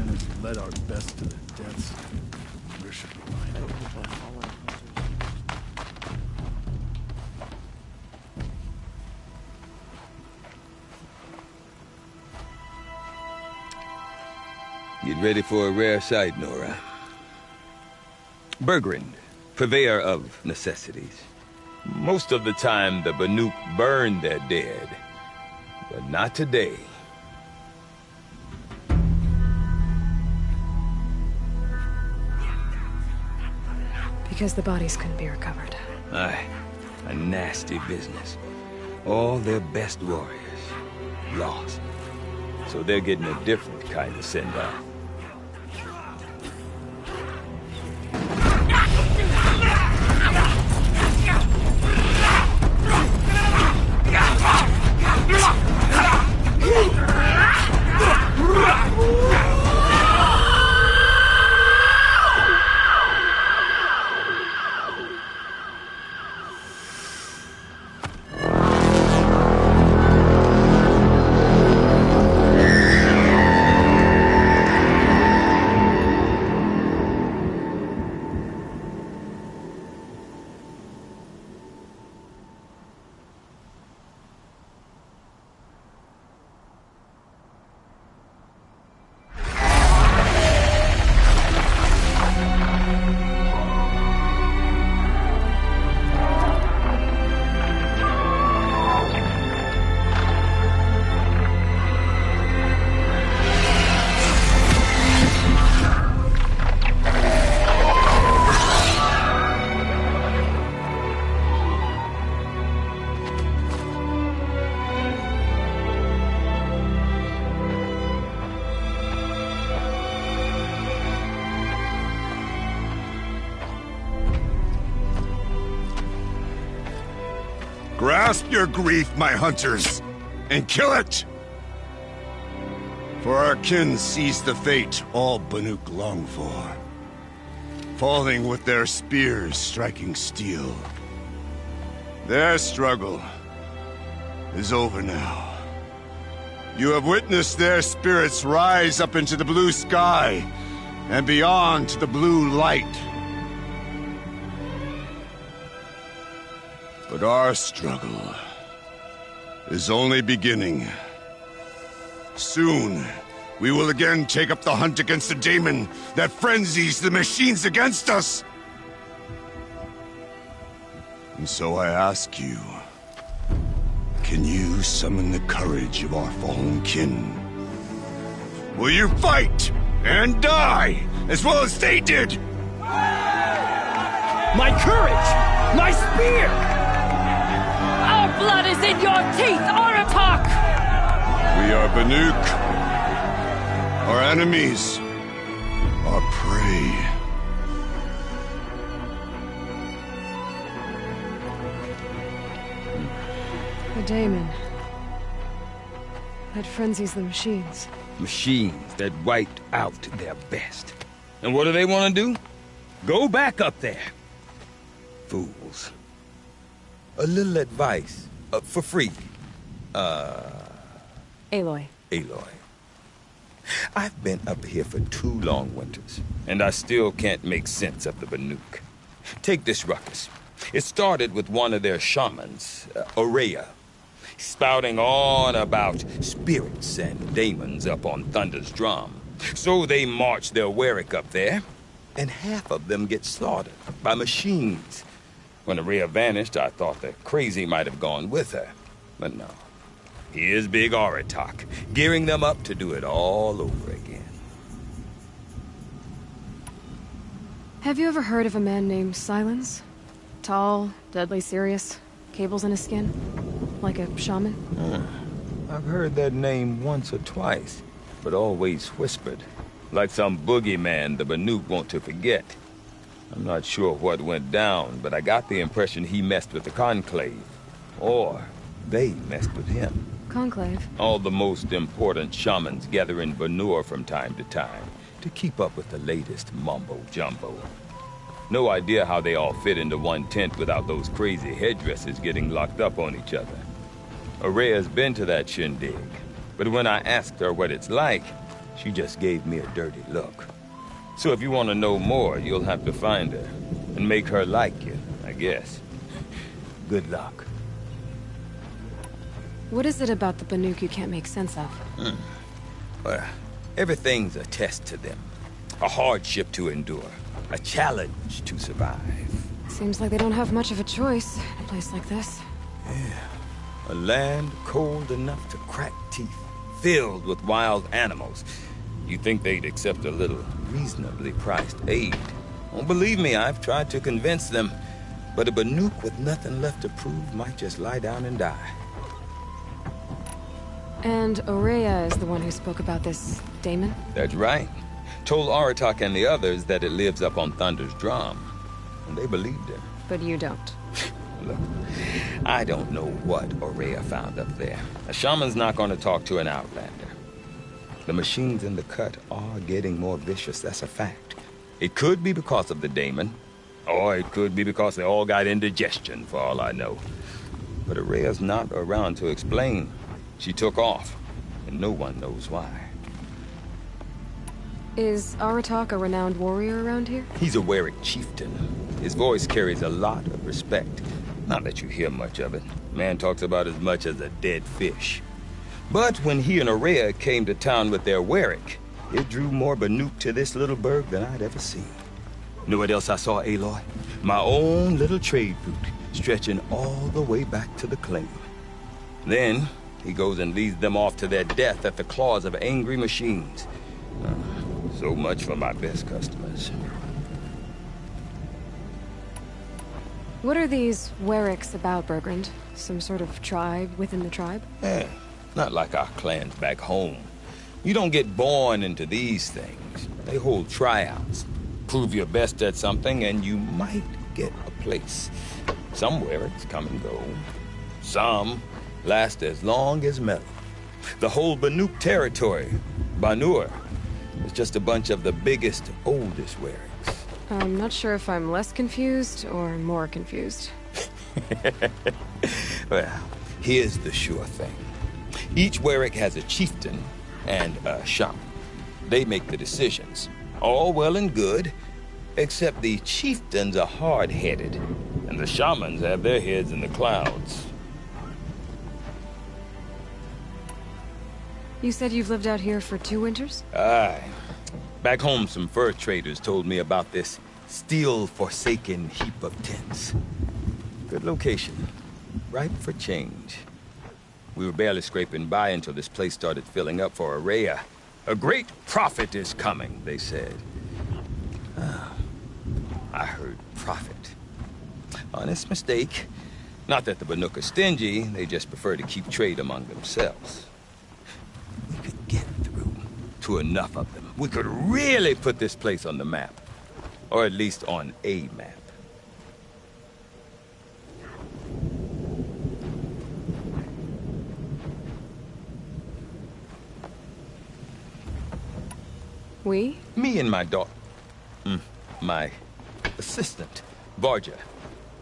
miners led our best to their deaths. Where should we find them? Get ready for a rare sight, Nora. Bergrind, purveyor of necessities. Most of the time, the Banuk burn their dead, but not today. Because the bodies couldn't be recovered. Aye, a nasty business. All their best warriors lost. So they're getting a different kind of send-off. Grasp your grief, my hunters, and kill it! For our kin sees the fate all Banuk long for. Falling with their spears striking steel. Their struggle is over now. You have witnessed their spirits rise up into the blue sky and beyond to the blue light. But our struggle is only beginning. Soon, we will again take up the hunt against the daemon that frenzies the machines against us. And so I ask you, can you summon the courage of our fallen kin? Will you fight and die as well as they did? My courage! My spear! Our blood is in your teeth, Aratak! We are Banuk. Our enemies are prey. The daemon. That frenzies the machines. Machines that wiped out their best. And what do they want to do? Go back up there. Fools. A little advice, for free. Aloy. Aloy. I've been up here for 2 long winters, and I still can't make sense of the Banuk. Take this ruckus. It started with one of their shamans, Aurea, spouting on about spirits and daemons up on Thunder's drum. So they march their Warwick up there, and half of them get slaughtered by machines. When Aurea vanished, I thought the crazy might have gone with her. But no. Here's Big Aratak, gearing them up to do it all over again. Have you ever heard of a man named Silence? Tall, deadly serious, cables in his skin? Like a shaman? I've heard that name once or twice, but always whispered. Like some boogeyman the Banuk want to forget. I'm not sure what went down, but I got the impression he messed with the Conclave. Or they messed with him. Conclave? All the most important shamans gather in Banur from time to time to keep up with the latest mumbo-jumbo. No idea how they all fit into one tent without those crazy headdresses getting locked up on each other. Aurea's been to that shindig, but when I asked her what it's like, She just gave me a dirty look. So if you want to know more, you'll have to find her and make her like you, I guess. Good luck. What is it about the Banuk you can't make sense of? Well, everything's a test to them. A hardship to endure. A challenge to survive. Seems like they don't have much of a choice in a place like this. Yeah. A land cold enough to crack teeth, filled with wild animals. You'd think they'd accept a little reasonably priced aid. Well, believe me, I've tried to convince them. But a Banuk with nothing left to prove might just lie down and die. And Aurea is the one who spoke about this daemon? That's right. Told Aratak and the others that it lives up on Thunder's drum. And they believed him. But you don't. Look, I don't know what Aurea found up there. A shaman's not going to talk to an outlander. The machines in the cut are getting more vicious, that's a fact. It could be because of the daemon, or it could be because they all got indigestion, for all I know. But Aurea's not around to explain. She took off, and no one knows why. Is Aratak a renowned warrior around here? He's a Werik chieftain. His voice carries a lot of respect. Not that you hear much of it. Man talks about as much as a dead fish. But when he and Aurea came to town with their Werik, it drew more Banuk to this little burg than I'd ever seen. You know what else I saw, Aloy? My own little trade route, stretching all the way back to the claim. Then, he goes and leads them off to their death at the claws of angry machines. So much for my best customers. What are these Weriks about, Bergrand? Some sort of tribe within the tribe? Yeah, not like our clans back home. You don't get born into these things. They hold tryouts. Prove your best at something and you might get a place. Some Weriks come and go. Some last as long as metal. The whole Banuk territory, Banur, is just a bunch of the biggest, oldest Weriks. I'm not sure if I'm less confused or more confused. Well, here's the sure thing. Each Werik has a chieftain and a shaman. They make the decisions. All well and good, except the chieftains are hard-headed, and the shamans have their heads in the clouds. You said you've lived out here for 2 winters? Aye. Back home, some fur traders told me about this steel-forsaken heap of tents. Good location. Ripe for change. We were barely scraping by until this place started filling up for Aurea. A great prophet is coming, they said. I heard prophet. Honest mistake. Not that the Banuk are stingy, they just prefer to keep trade among themselves. We could get through to enough of them. We could really put this place on the map. Or at least on a map. We? Me and my daughter. My assistant, Varja.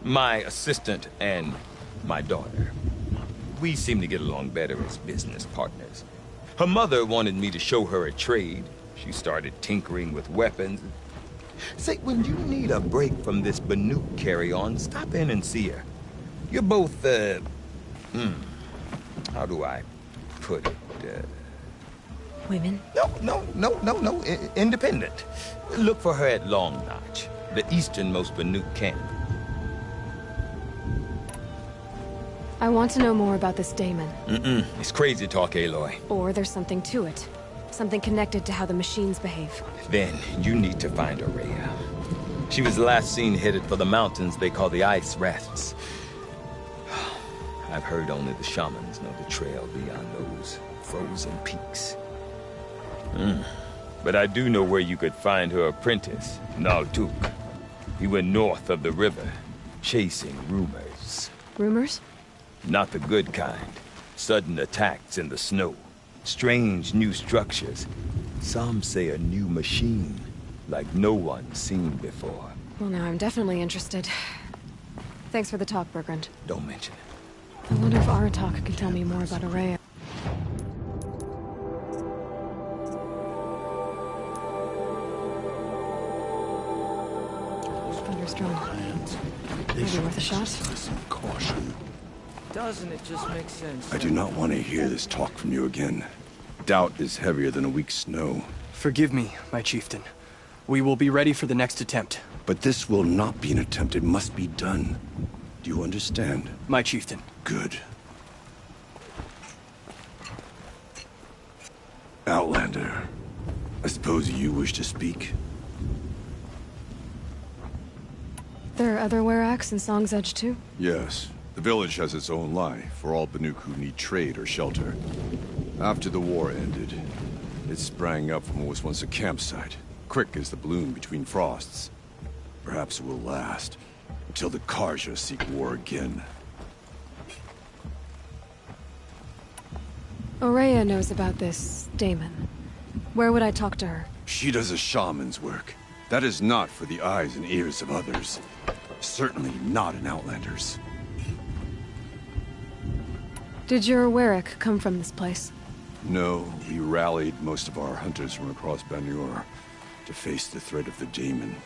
My assistant and my daughter. We seem to get along better as business partners. Her mother wanted me to show her a trade. She started tinkering with weapons. Say, when you need a break from this Banuk carry-on, stop in and see her. You're both, how do I put it? Women? No. Independent. Look for her at Long Notch, the easternmost Banuk camp. I want to know more about this daemon. It's crazy talk, Aloy. Or there's something to it. Something connected to how the machines behave. Then you need to find Aurea. She was last seen headed for the mountains they call the Ice Rafts. I've heard only the shamans know the trail beyond those frozen peaks. But I do know where you could find her apprentice, Naltuk. He went north of the river, chasing rumors. Rumors? Not the good kind. Sudden attacks in the snow. Strange new structures. Some say a new machine, like no one's seen before. Well, now I'm definitely interested. Thanks for the talk, Bergrand. Don't mention it. I wonder if Aratak can tell me more about Aurea. Thunderstruck. They Maybe should worth a shot? exercise some caution. Doesn't it just make sense? I do not want to hear this talk from you again. Doubt is heavier than a week's snow. Forgive me, my chieftain. We will be ready for the next attempt. But this will not be an attempt. It must be done. Do you understand? My chieftain. Good. Outlander, I suppose you wish to speak? There are other Weraks in Song's Edge too? Yes. The village has its own life for all Banuk who need trade or shelter. After the war ended, it sprang up from what was once a campsite, quick as the bloom between frosts. Perhaps it will last, until the Karja seek war again. Aurea knows about this Damon. Where would I talk to her? She does a shaman's work. That is not for the eyes and ears of others. Certainly not an Outlander's. Did your Werak come from this place? No, we rallied most of our hunters from across Banur to face the threat of the Daemon.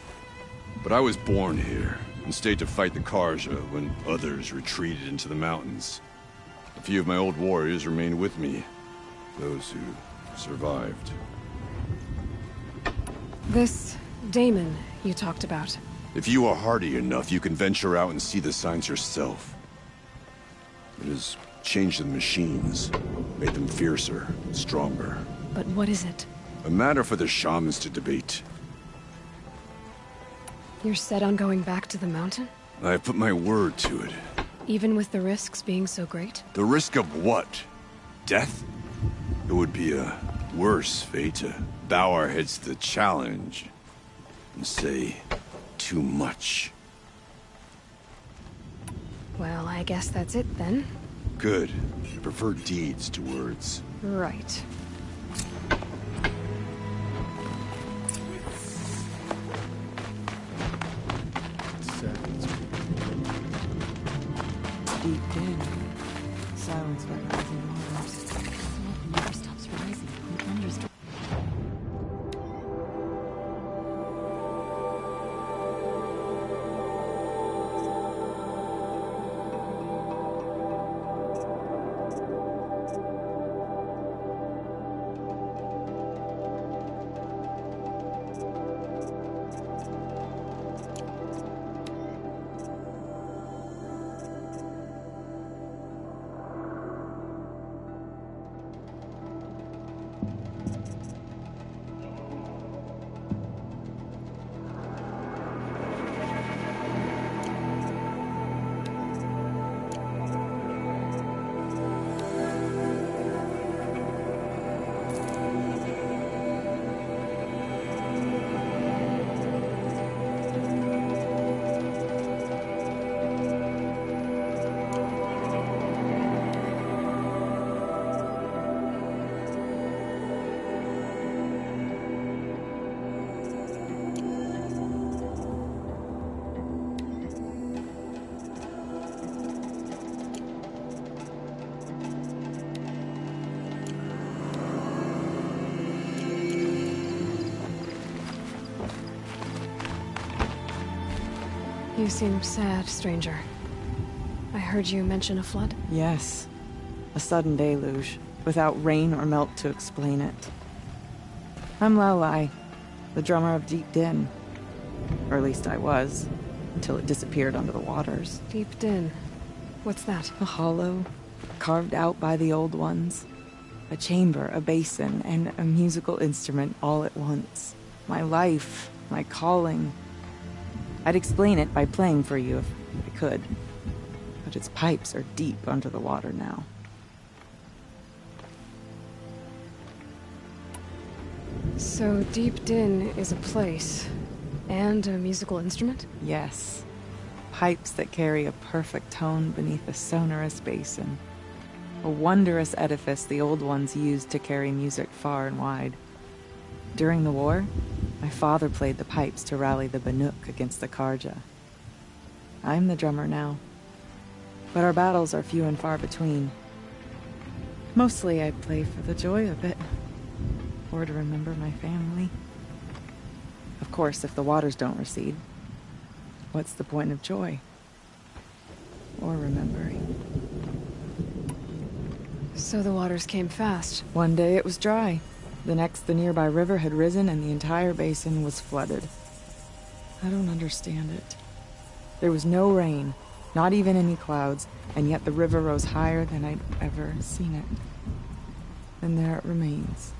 But I was born here, and stayed to fight the Karja when others retreated into the mountains. A few of my old warriors remained with me, those who survived. This Damon you talked about. If you are hardy enough, you can venture out and see the signs yourself. It has changed the machines, made them fiercer, stronger. But what is it? A matter for the shamans to debate. You're set on going back to the mountain? I have put my word to it. Even with the risks being so great? The risk of what? Death? It would be a worse fate to bow our heads to the challenge and say too much. Well, I guess that's it then. Good. I prefer deeds to words. Right. Deep din. Silence by rising waters. Smoke never stops rising. The thunder's You seem sad, stranger. I heard you mention a flood? Yes. A sudden deluge, without rain or melt to explain it. I'm Laolai, the drummer of Deep Din. Or at least I was, until it disappeared under the waters. Deep Din. What's that? A hollow, carved out by the old ones. A chamber, a basin, and a musical instrument all at once. My life, my calling. I'd explain it by playing for you if I could. But its pipes are deep under the water now. So Deep Din is a place, and a musical instrument? Yes. Pipes that carry a perfect tone beneath a sonorous basin. A wondrous edifice the old ones used to carry music far and wide. During the war, my father played the pipes to rally the Banuk against the Karja. I'm the drummer now, but our battles are few and far between. Mostly I play for the joy of it, or to remember my family. Of course, if the waters don't recede. what's the point of joy? Or remembering? So the waters came fast. One day it was dry. The next, the nearby river had risen and the entire basin was flooded. I don't understand it. There was no rain, not even any clouds, and yet the river rose higher than I'd ever seen it. And there it remains.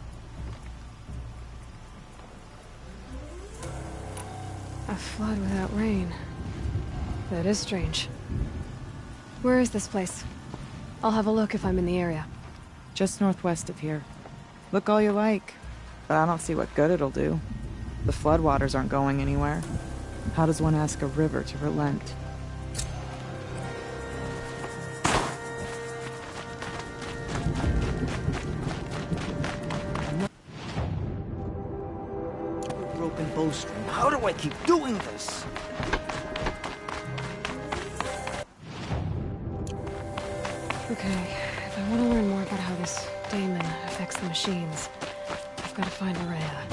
A flood without rain. That is strange. Where is this place? I'll have a look if I'm in the area. Just northwest of here. Look all you like, but I don't see what good it'll do. The floodwaters aren't going anywhere. How does one ask a river to relent? Broken bowstring. How do I keep doing this? Okay, if I want to learn more about how this daemon affects the machines, I've got to find Araya.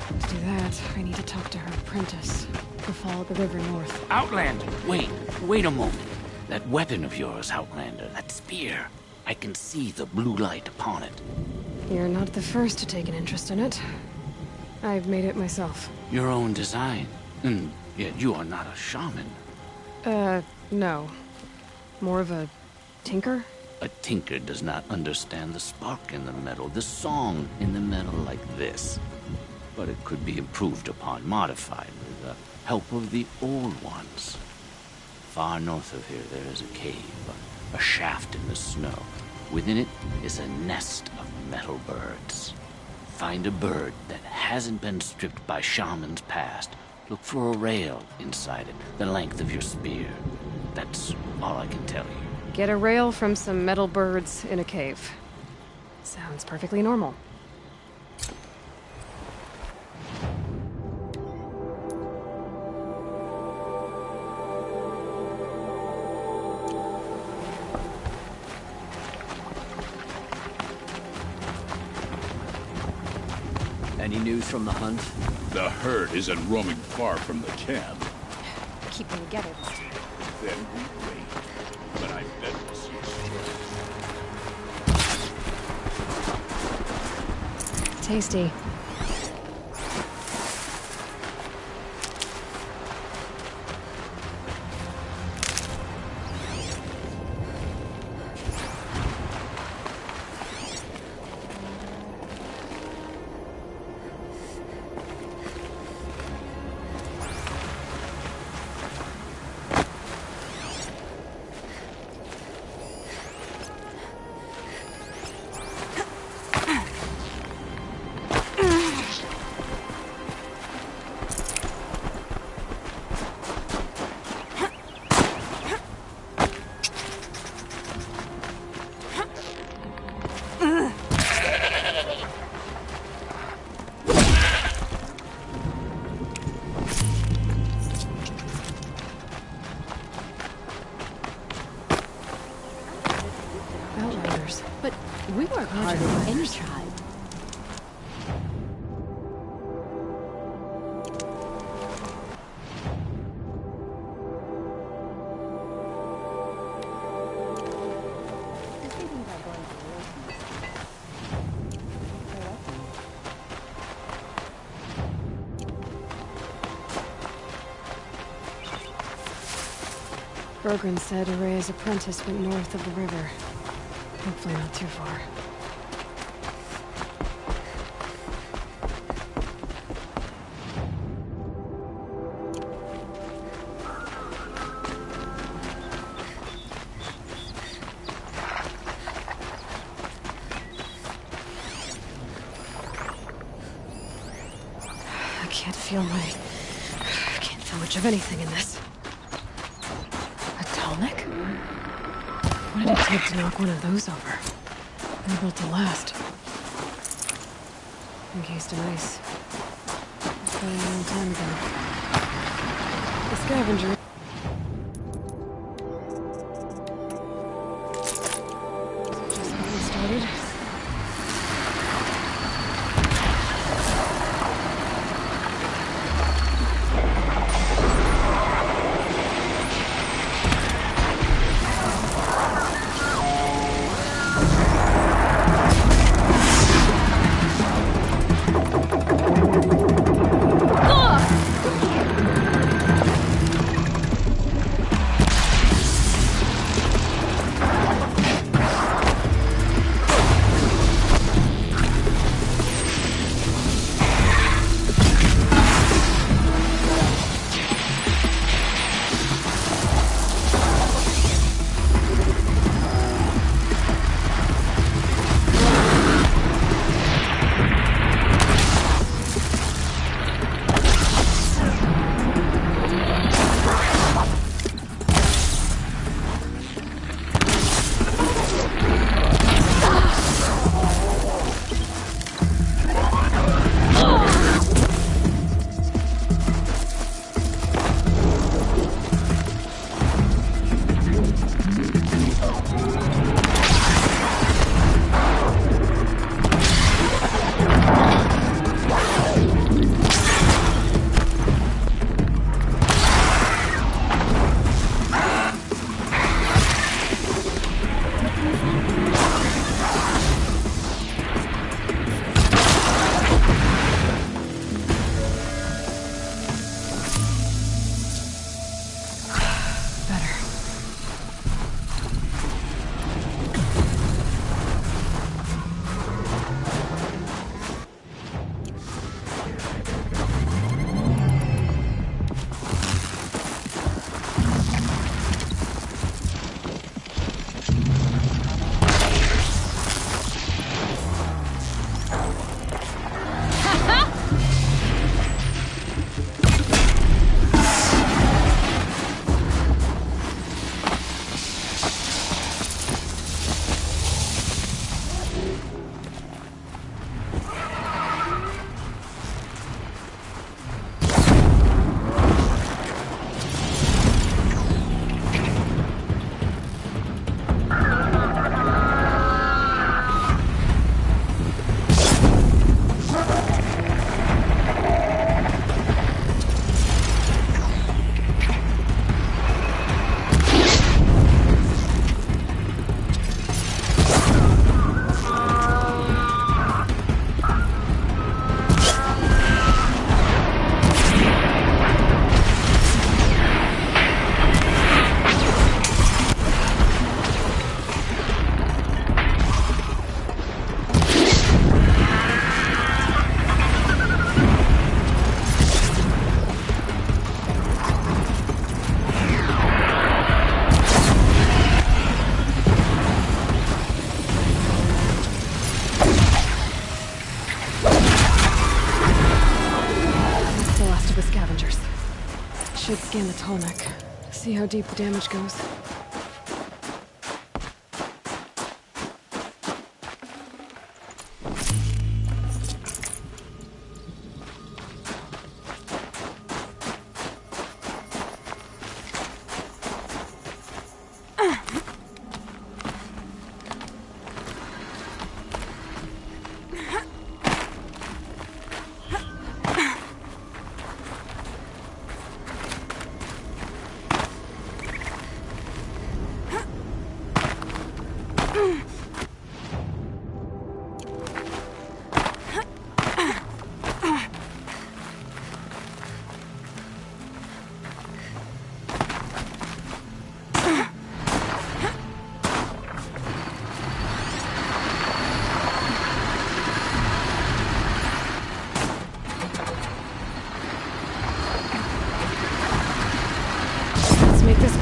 To do that, I need to talk to her apprentice, who followed the river north. Outlander, wait a moment. That weapon of yours, Outlander, that spear. I can see the blue light upon it. You're not the first to take an interest in it. I've made it myself. Your own design. And yet you are not a shaman. No. More of a tinker? A tinker does not understand the spark in the metal, the song in the metal like this. But it could be improved upon, modified with the help of the old ones. Far north of here there is a cave, a shaft in the snow. Within it is a nest of metal birds. Find a bird that hasn't been stripped by shamans past. Look for a rail inside it, the length of your spear. That's all I can tell you. Get a rail from some metal birds in a cave. Sounds perfectly normal. Any news from the hunt? The herd isn't roaming far from the camp. Keep them together this time. Then we wait. But I bet we'll see soon. Tasty. But we work harder than any tribe. Bergren said Araya's apprentice went north of the river. Hopefully not too far. I can't feel much of anything in this. A tonic? What did it take to knock one of those over? They're built to last. Encased in ice. That's a long time ago. The scavenger. Just getting started. should scan the tall neck. See how deep the damage goes.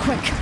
Quick.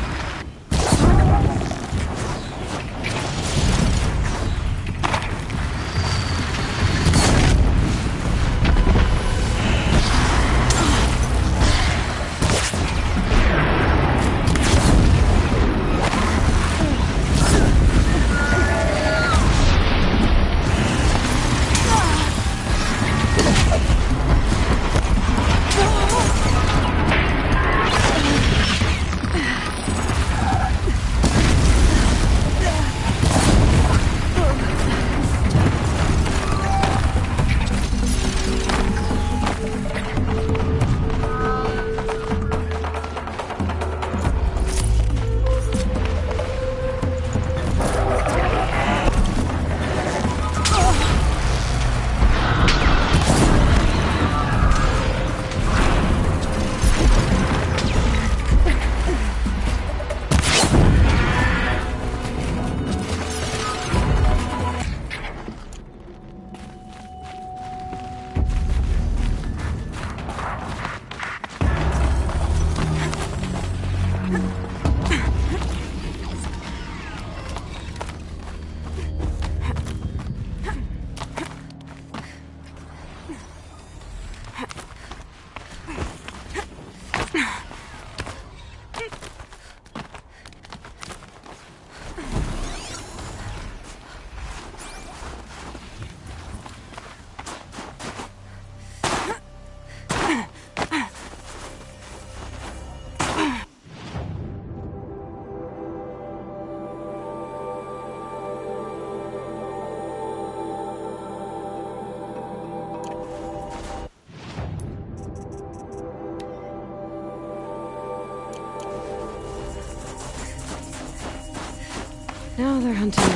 Now they're hunting me.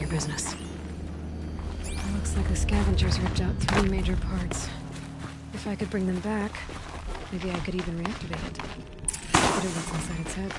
Business. Looks like the scavengers ripped out 3 major parts. If I could bring them back, maybe I could even reactivate it. Put it what's inside its head.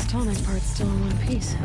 Tonic part's still in one piece.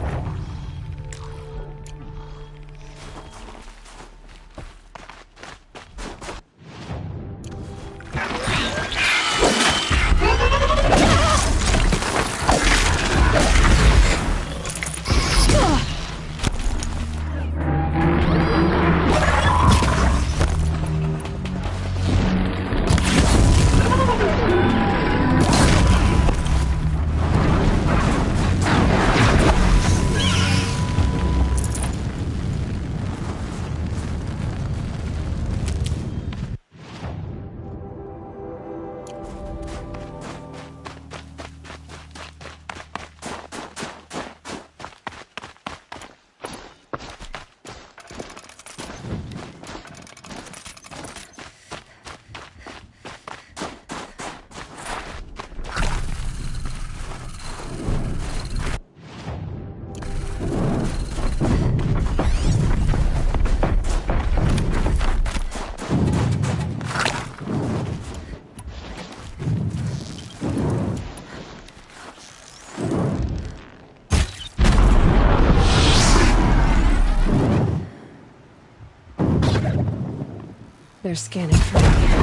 They're scanning for me.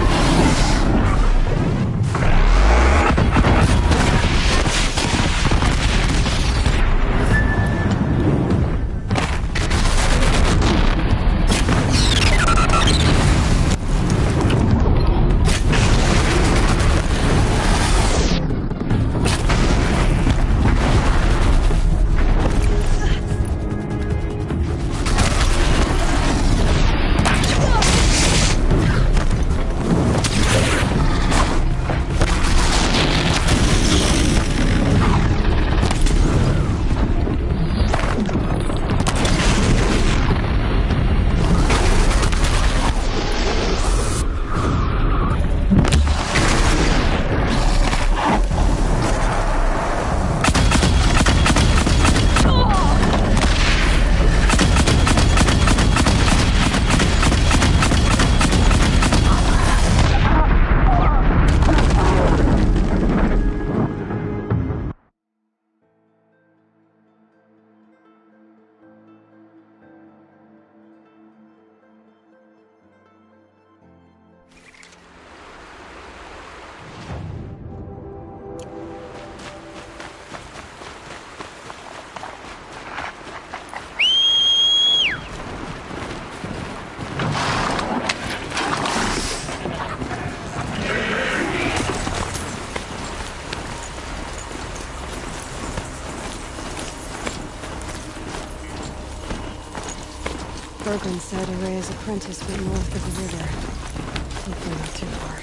Bergman said Araya's apprentice went north of the river. Hopefully not too far.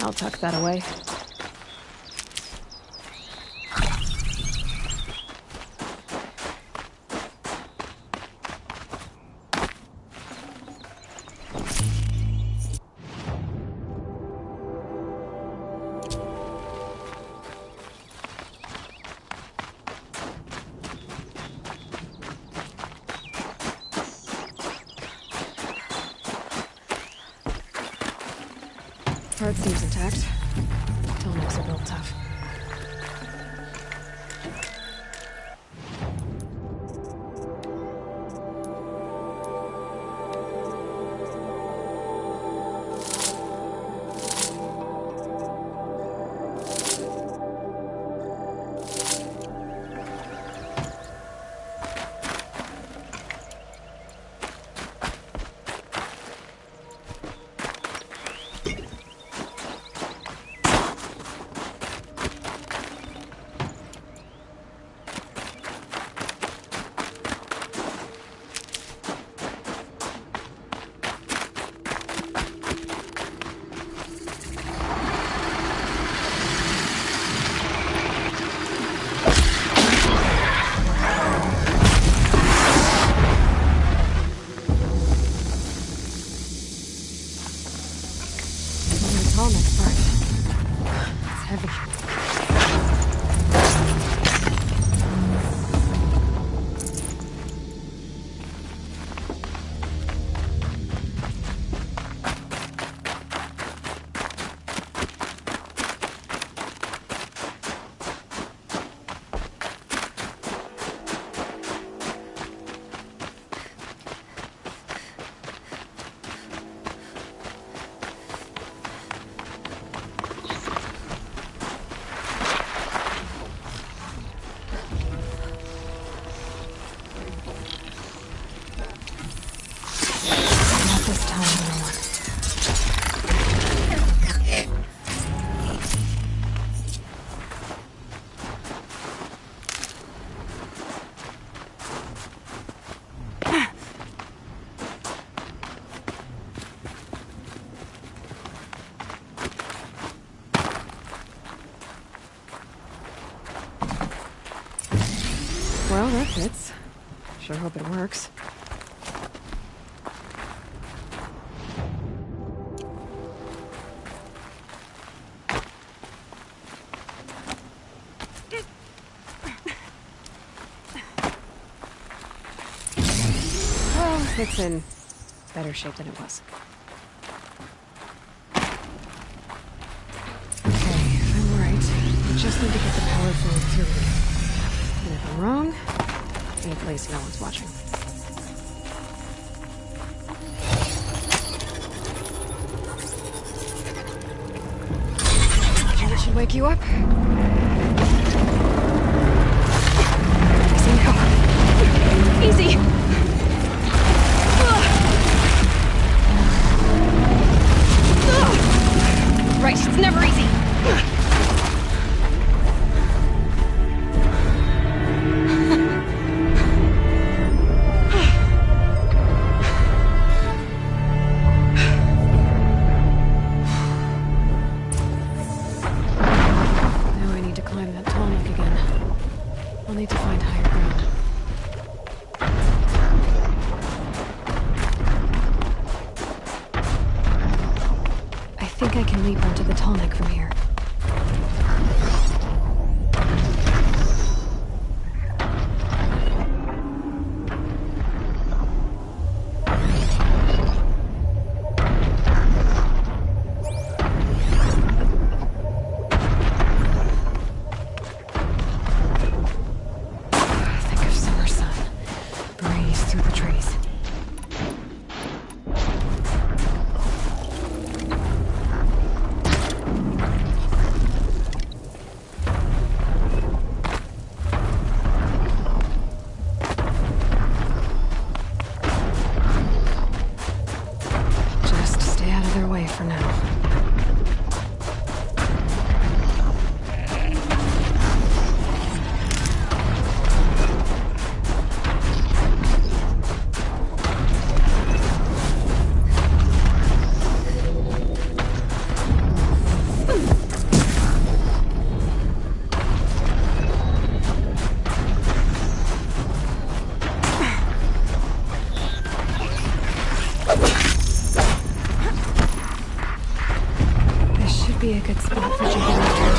I'll tuck that away. part seems intact. Tallnecks are built tough. Well, that fits. Sure hope it works. Well, it's in better shape than it was. Okay, I'm right. We just need to get the power flowing through again. And if I'm wrong, any place no one's watching. That should wake you up. Easy now. Easy! Right, it's never easy. Be a good spot for jumping after.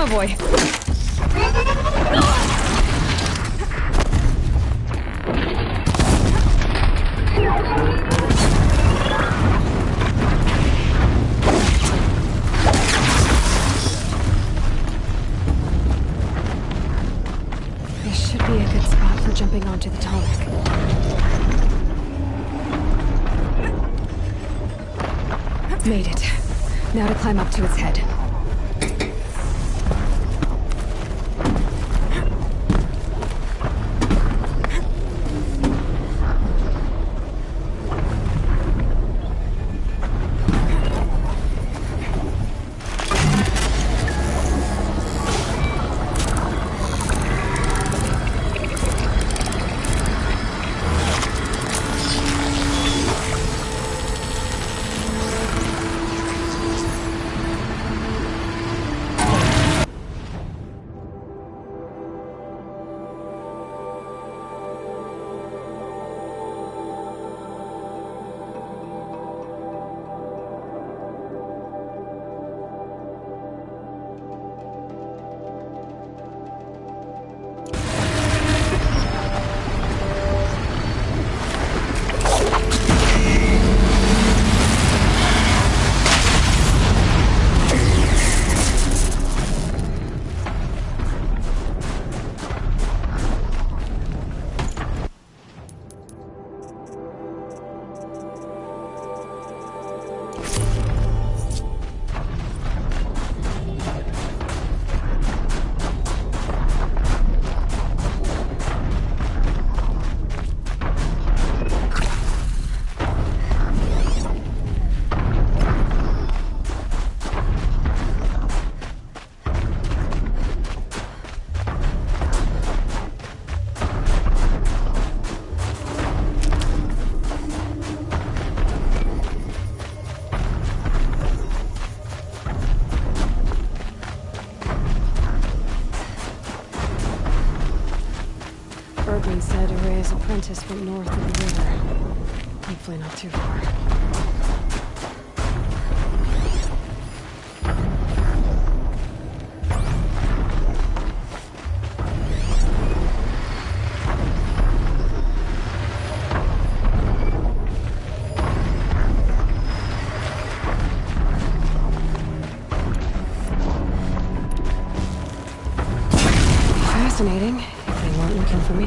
Oh boy. This should be a good spot for jumping onto the tonic. Made it. Now to climb up to its head. Bergman said Array's apprentice went north of the river. Hopefully not too far. Fascinating. They weren't looking for me.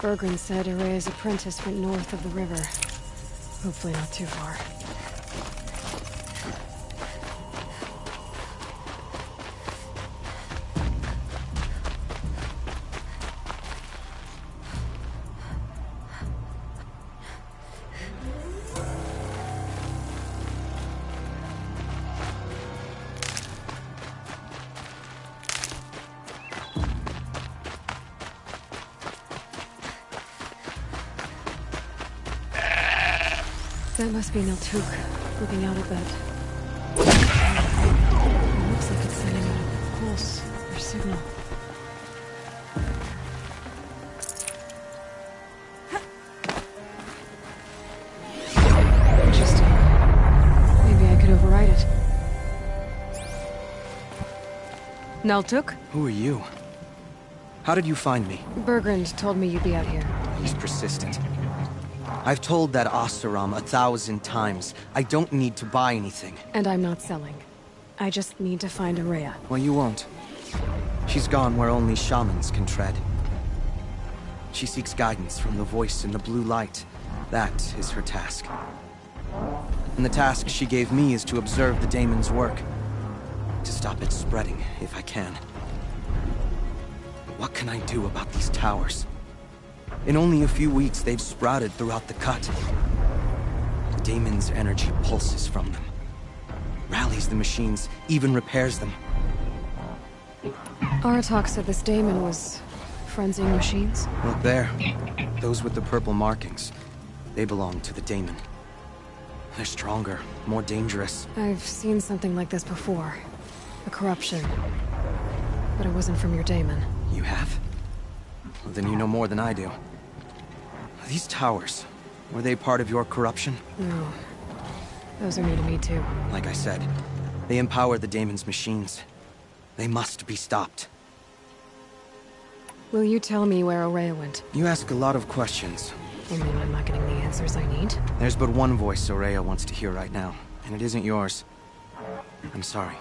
Bergren said Araya's apprentice went north of the river. Hopefully not too far. That must be Niltuk, looking out at that. It looks like it's sending out a pulse or signal. Interesting. Maybe I could override it. Niltuk? Who are you? How did you find me? Bergrand told me you'd be out here. He's persistent. I've told that Oseram 1,000 times. I don't need to buy anything. And I'm not selling. I just need to find Araya. Well, you won't. She's gone where only shamans can tread. She seeks guidance from the voice in the blue light. That is her task. And the task she gave me is to observe the daemon's work. To stop it spreading, if I can. What can I do about these towers? In only a few weeks, they've sprouted throughout the cut. The daemon's energy pulses from them. Rallies the machines, even repairs them. Aratak said this daemon was frenzying machines? Look there. Those with the purple markings. They belong to the daemon. They're stronger, more dangerous. I've seen something like this before. A corruption. But it wasn't from your daemon. You have? Well, then you know more than I do. These towers, were they part of your corruption? No. Those are new to me too. Like I said, they empower the daemon's machines. They must be stopped. Will you tell me where Araya went? You ask a lot of questions. I mean, I'm not getting the answers I need. There's but one voice Araya wants to hear right now, and it isn't yours. I'm sorry.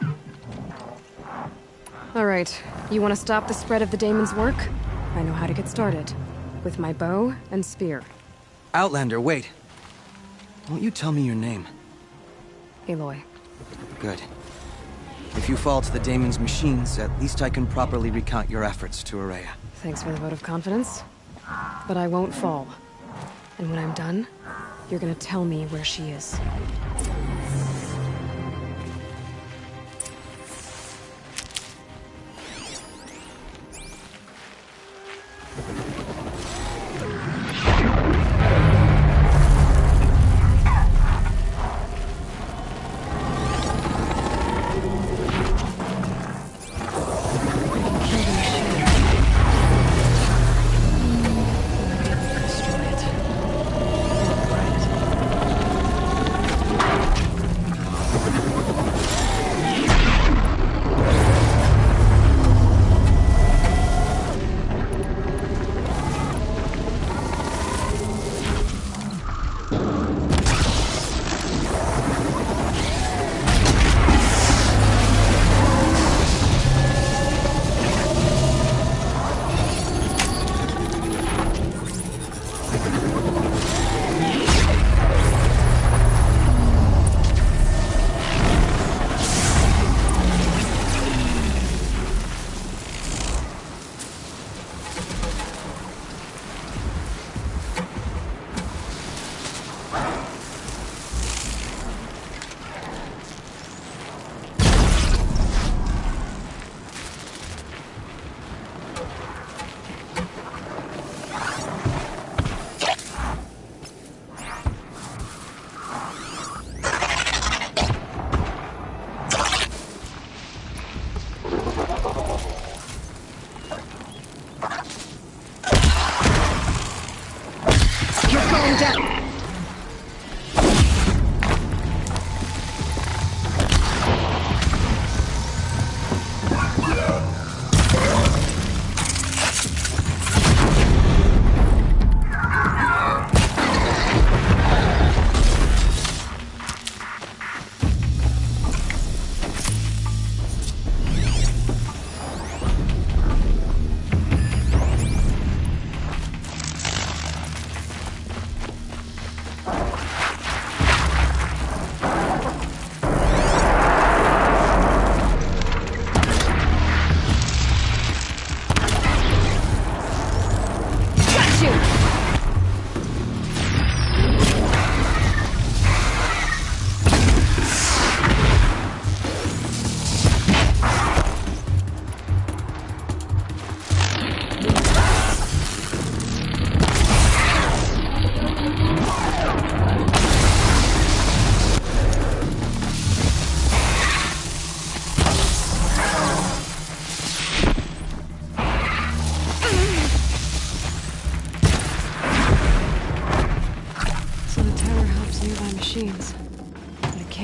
All right. You want to stop the spread of the daemon's work? I know how to get started. With my bow and spear. Outlander, wait. Won't you tell me your name? Aloy. Good. If you fall to the daemon's machines, at least I can properly recount your efforts to Araya. Thanks for the vote of confidence. But I won't fall. And when I'm done, you're gonna tell me where she is.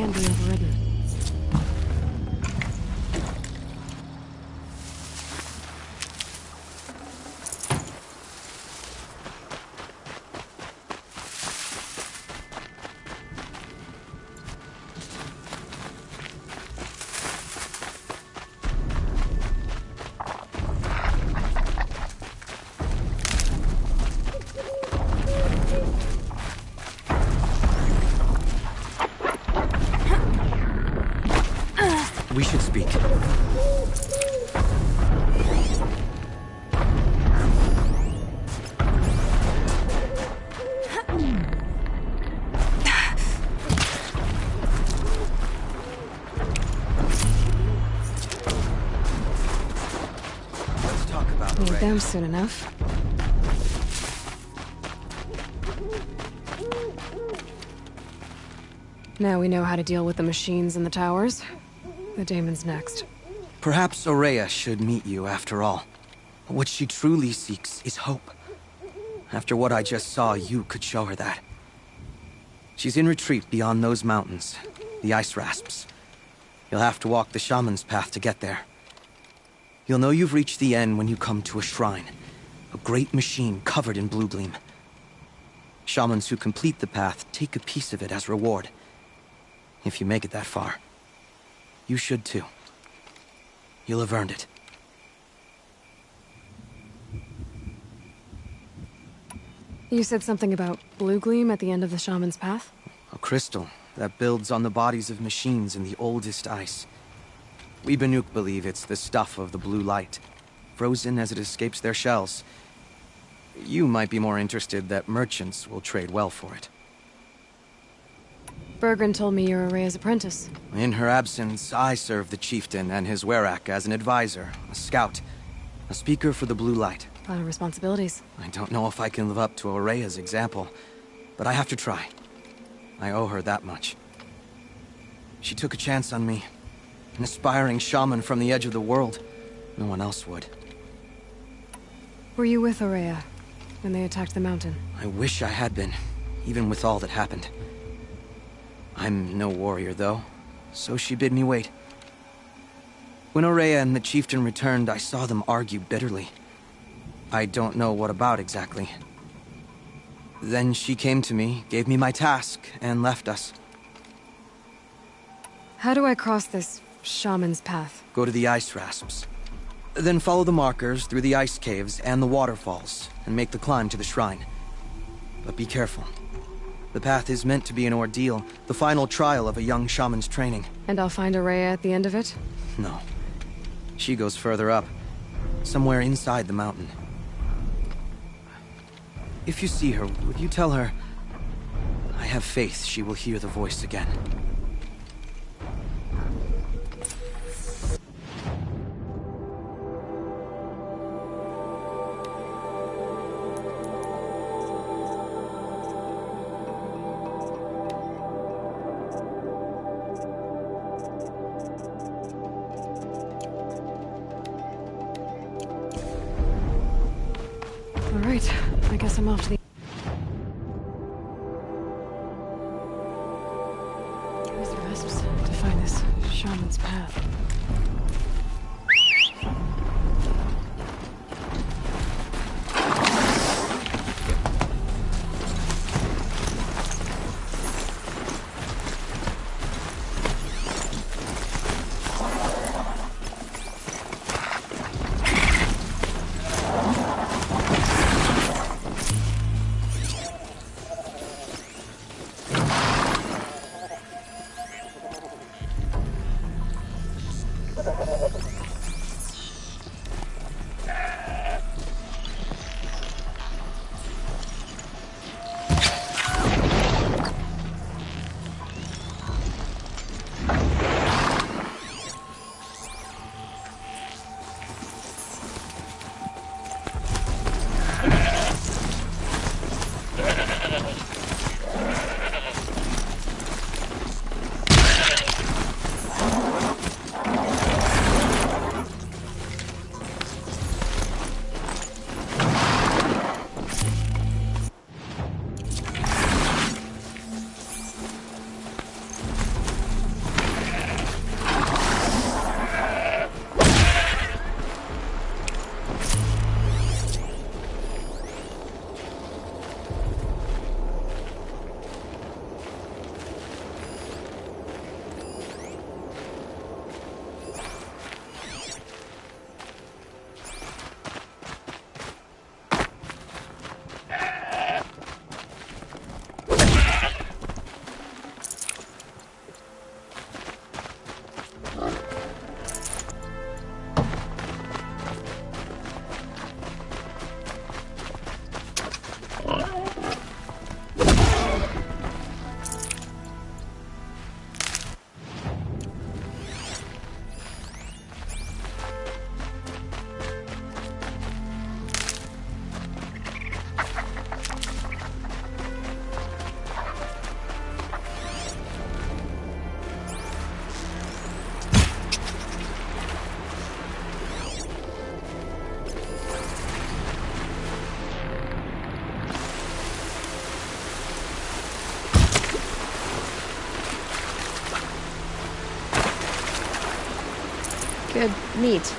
can be overridden. We should speak. Let's talk about Need Ray. them soon enough. Now we know how to deal with the machines in the towers. The daemon's next. Perhaps Aurea should meet you after all. What she truly seeks is hope. After what I just saw, you could show her that. She's in retreat beyond those mountains, the ice rasps. You'll have to walk the shaman's path to get there. You'll know you've reached the end when you come to a shrine, a great machine covered in blue gleam. Shamans who complete the path take a piece of it as reward. If you make it that far, you should too. You'll have earned it. You said something about blue gleam at the end of the shaman's path? A crystal that builds on the bodies of machines in the oldest ice. We Banuk believe it's the stuff of the blue light, frozen as it escapes their shells. You might be more interested that merchants will trade well for it. Bergren told me you're Aurea's apprentice. In her absence, I serve the chieftain and his werak as an advisor, a scout, a speaker for the blue light. A lot of responsibilities. I don't know if I can live up to Aurea's example, but I have to try. I owe her that much. She took a chance on me. An aspiring shaman from the edge of the world. No one else would. Were you with Aurea when they attacked the mountain? I wish I had been, even with all that happened. I'm no warrior, though, so she bid me wait. When Aurea and the chieftain returned, I saw them argue bitterly. I don't know what about exactly. Then she came to me, gave me my task, and left us. How do I cross this shaman's path? Go to the ice rasps. Then follow the markers through the ice caves and the waterfalls, and make the climb to the shrine. But be careful. The path is meant to be an ordeal, the final trial of a young shaman's training. And I'll find Aurea at the end of it? No. She goes further up, somewhere inside the mountain. If you see her, would you tell her... I have faith she will hear the voice again. All right, I guess I'm off to the... Use the rasps to find this shaman's path. Good. Neat.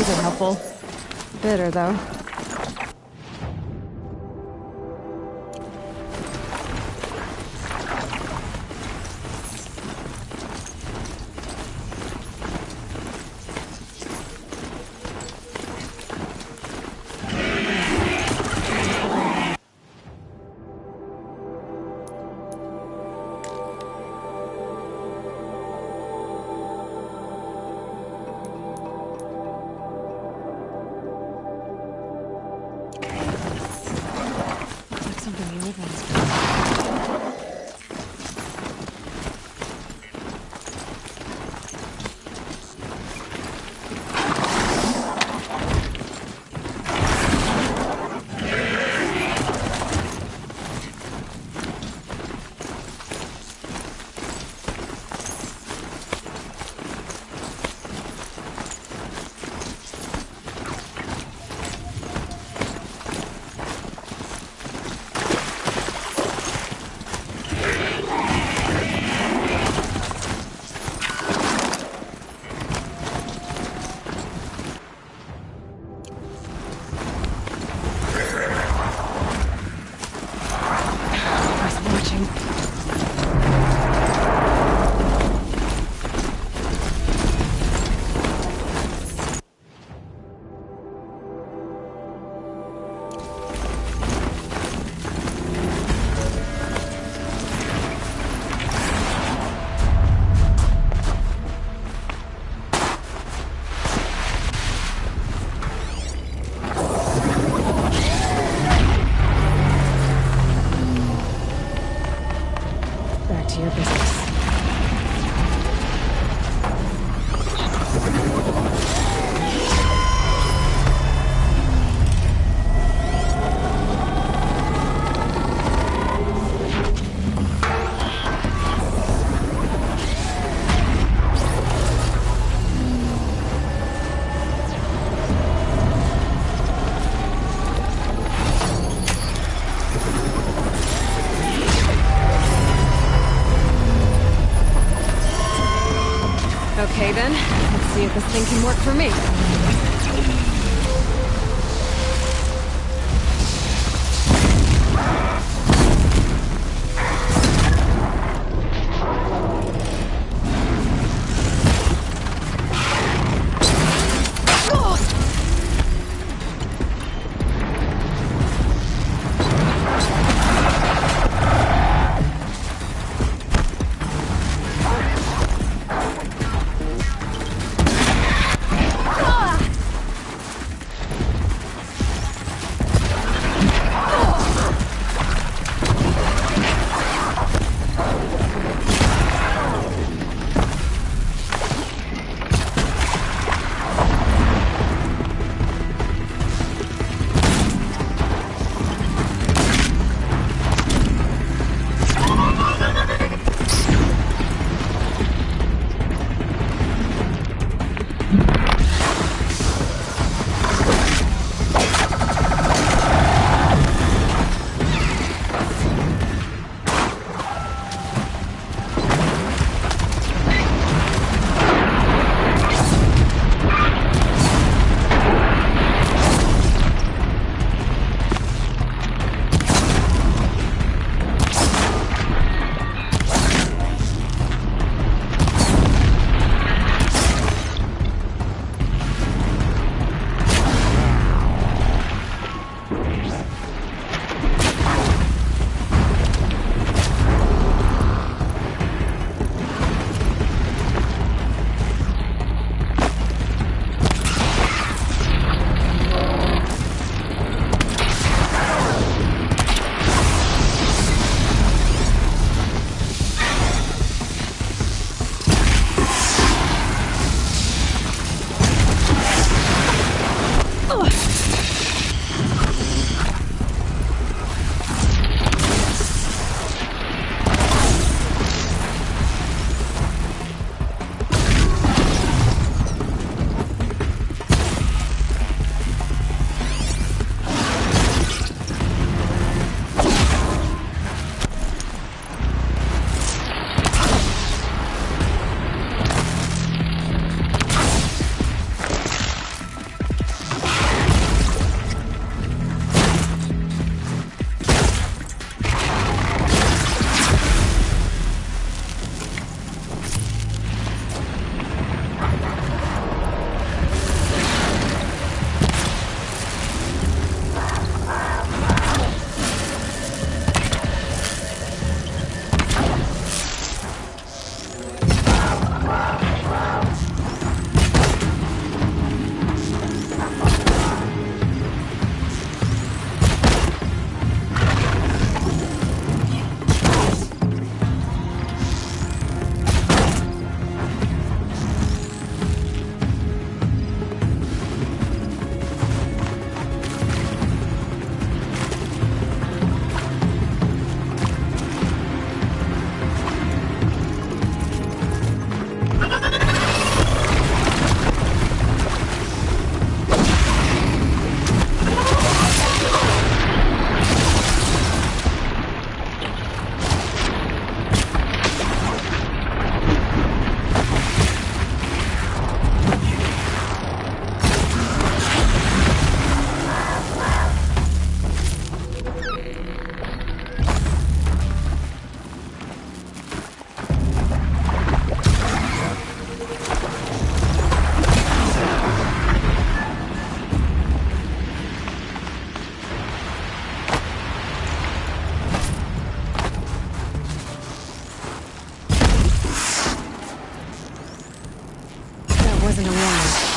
These are helpful. Bitter, though. Okay then, let's see if this thing can work for me. wasn't a warning.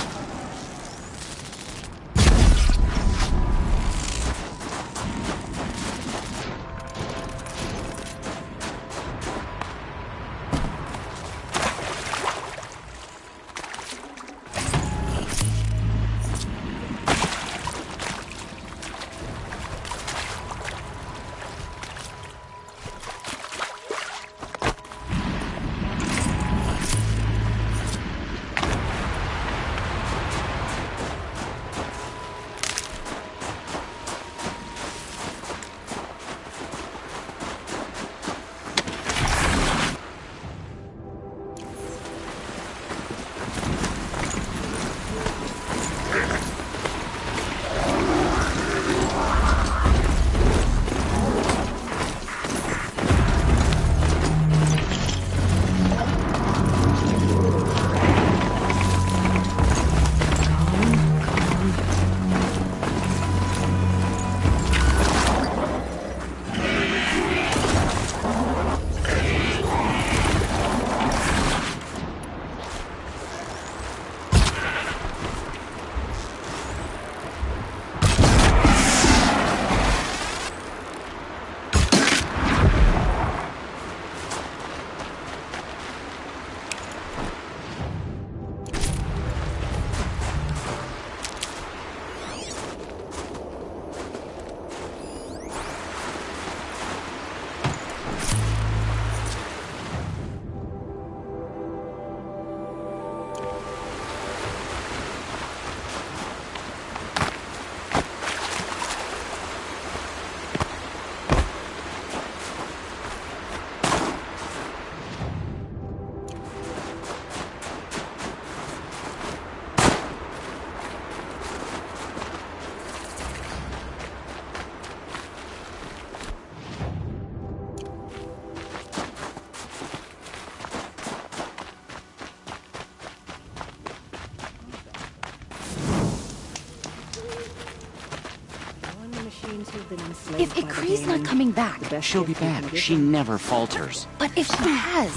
If Ikri's not coming back... She'll be back. She never falters. But if she has...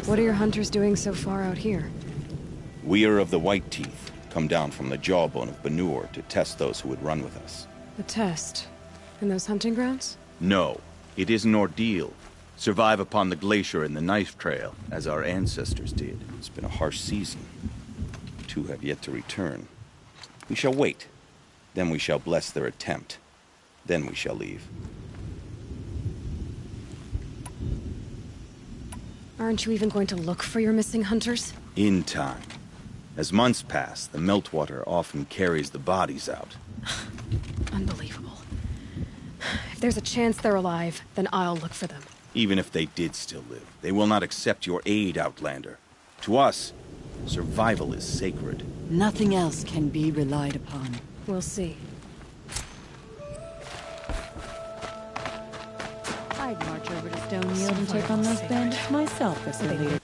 What are your hunters doing so far out here? We are of the White Teeth, come down from the jawbone of Banur to test those who would run with us. The test? In those hunting grounds? No, it is an ordeal. Survive upon the glacier and the knife trail, as our ancestors did. It's been a harsh season. 2 have yet to return. We shall wait. Then we shall bless their attempt. Then we shall leave. Aren't you even going to look for your missing hunters? In time. As months pass, the meltwater often carries the bodies out. Unbelievable. If there's a chance they're alive, then I'll look for them. Even if they did still live, they will not accept your aid, Outlander. To us, survival is sacred. Nothing else can be relied upon. We'll see. I'd march over to Stone Yield and take on those bandits myself if they needed.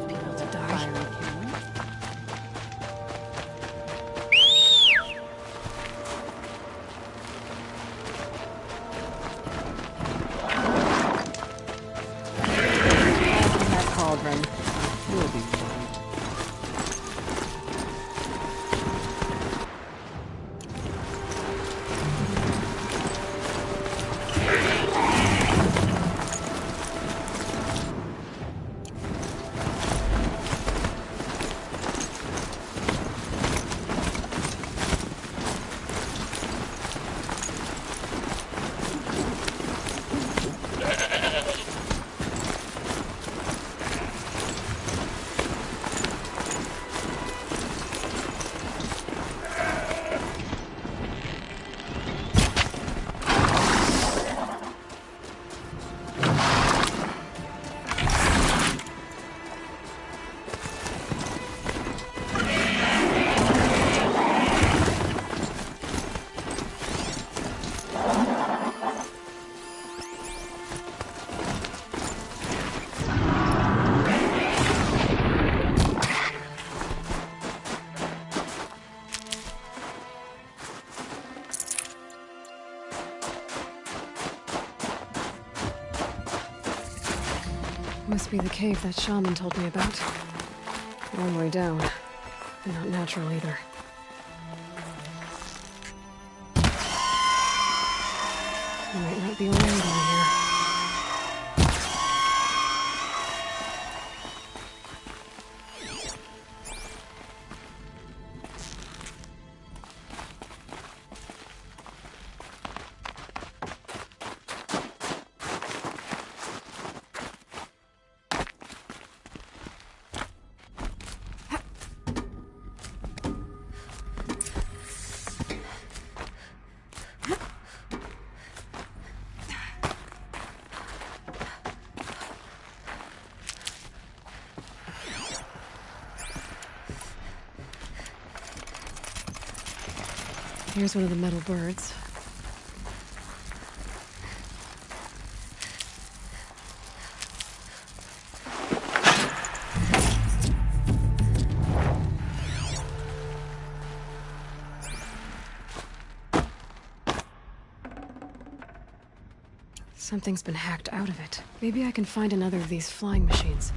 People to die. That cauldron. We'll be fine. Must be the cave that shaman told me about. Long way down. And not natural either. Might not be alone down here. Here's one of the metal birds. Something's been hacked out of it. Maybe I can find another of these flying machines.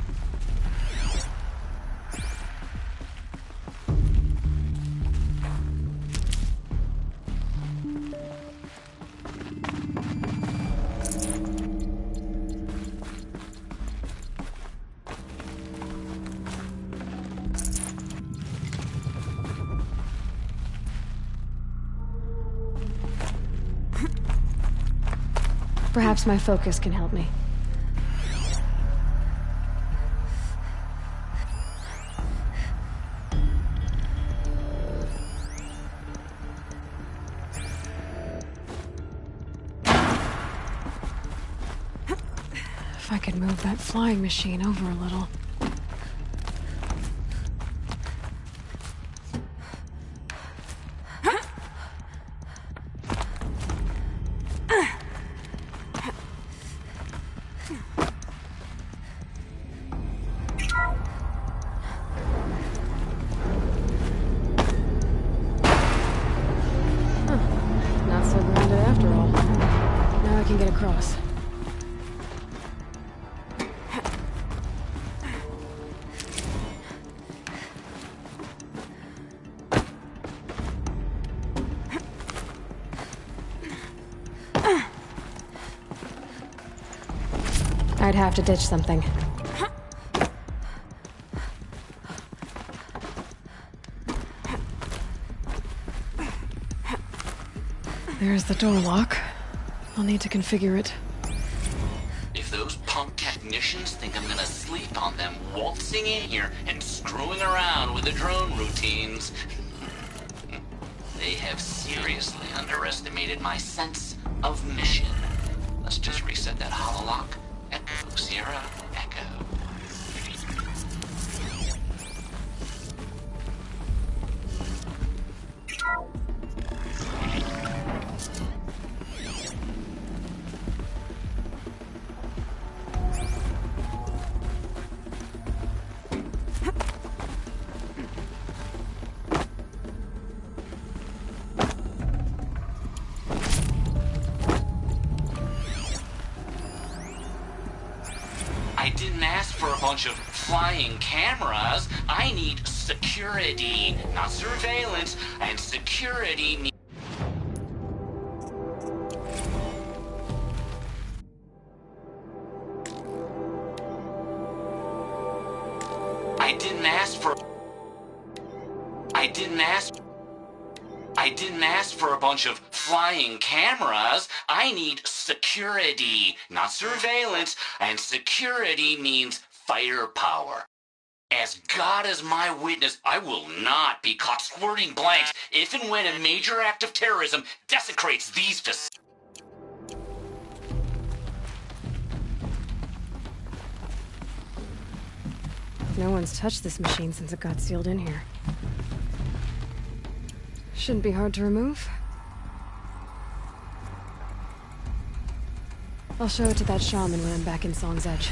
Perhaps my focus can help me. If I could move that flying machine over a little. might have to ditch something. There's the door lock. I'll need to configure it. If those punk technicians think I'm gonna sleep on them waltzing in here and screwing around with the drone routines, they have seriously underestimated my sense of mission. Let's just reset that hololock. Echo, Sierra, Echo. I didn't ask for a bunch of flying cameras. I need security, not surveillance, and security means... I didn't ask for a bunch of flying cameras. I need security, not surveillance, and security means firepower. As God is my witness, I will not be caught squirting blanks if and when a major act of terrorism desecrates these facilities. No one's touched this machine since it got sealed in here. Shouldn't be hard to remove. I'll show it to that shaman when I'm back in Song's Edge.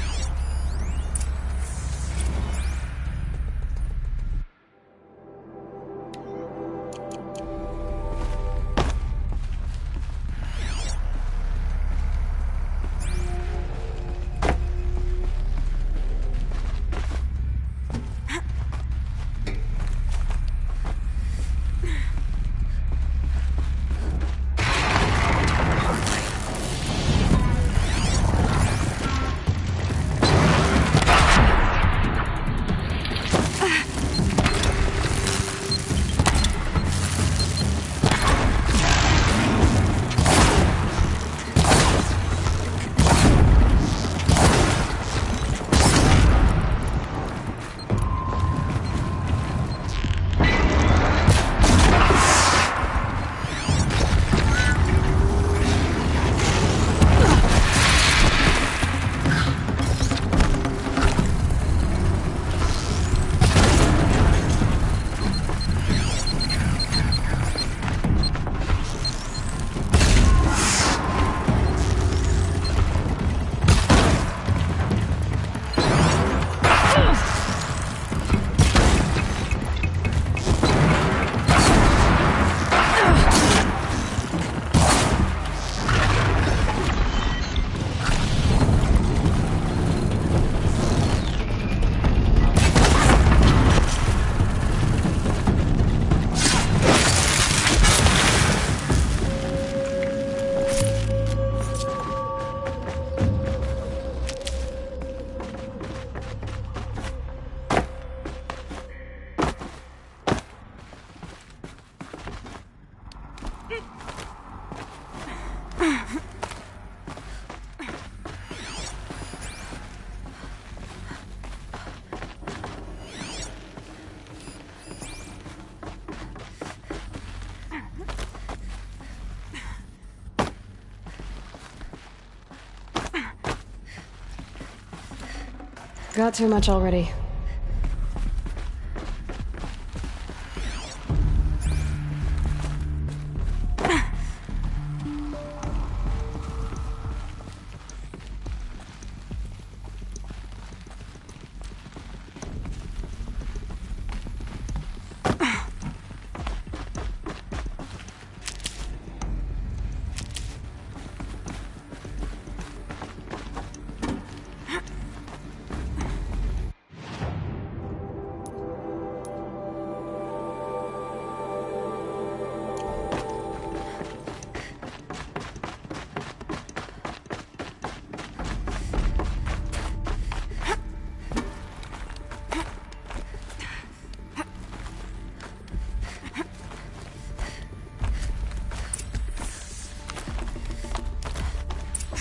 Got too much already.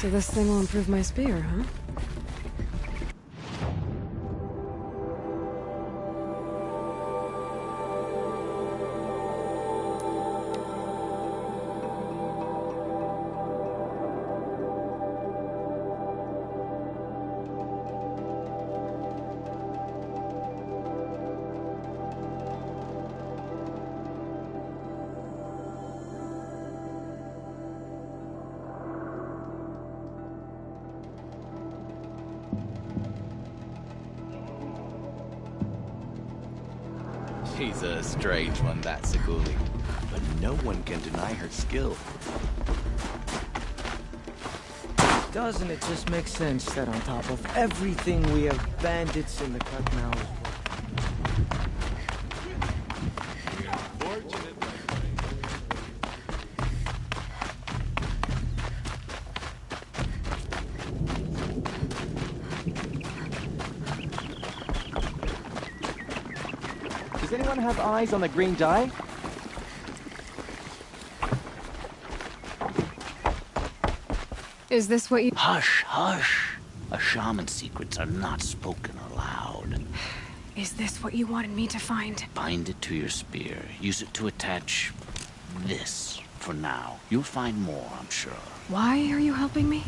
So this thing will improve my spear, huh? She's a strange one, that Seguli. But no one can deny her skill. Doesn't it just make sense that on top of everything we have bandits in the cut now? Does anyone have eyes on the green dye? Is this what you— Hush, hush. A shaman's secrets are not spoken aloud. Is this what you wanted me to find? Bind it to your spear. Use it to attach this for now. You'll find more, I'm sure. Why are you helping me?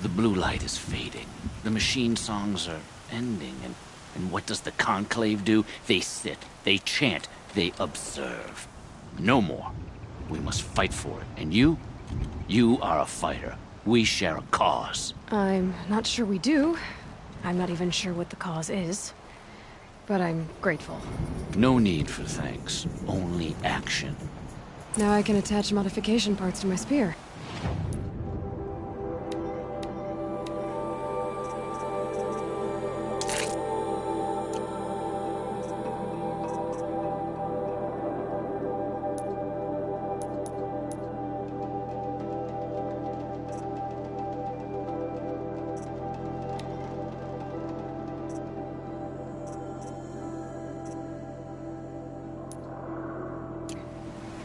The blue light is fading. The machine songs are ending, and what does the conclave do? They sit, they chant, they observe. No more. We must fight for it. And you are a fighter. We share a cause. I'm not sure we do. I'm not even sure what the cause is. But I'm grateful. No need for thanks. Only action. Now I can attach modification parts to my spear.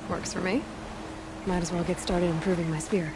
Works for me. Might as well get started improving my spear.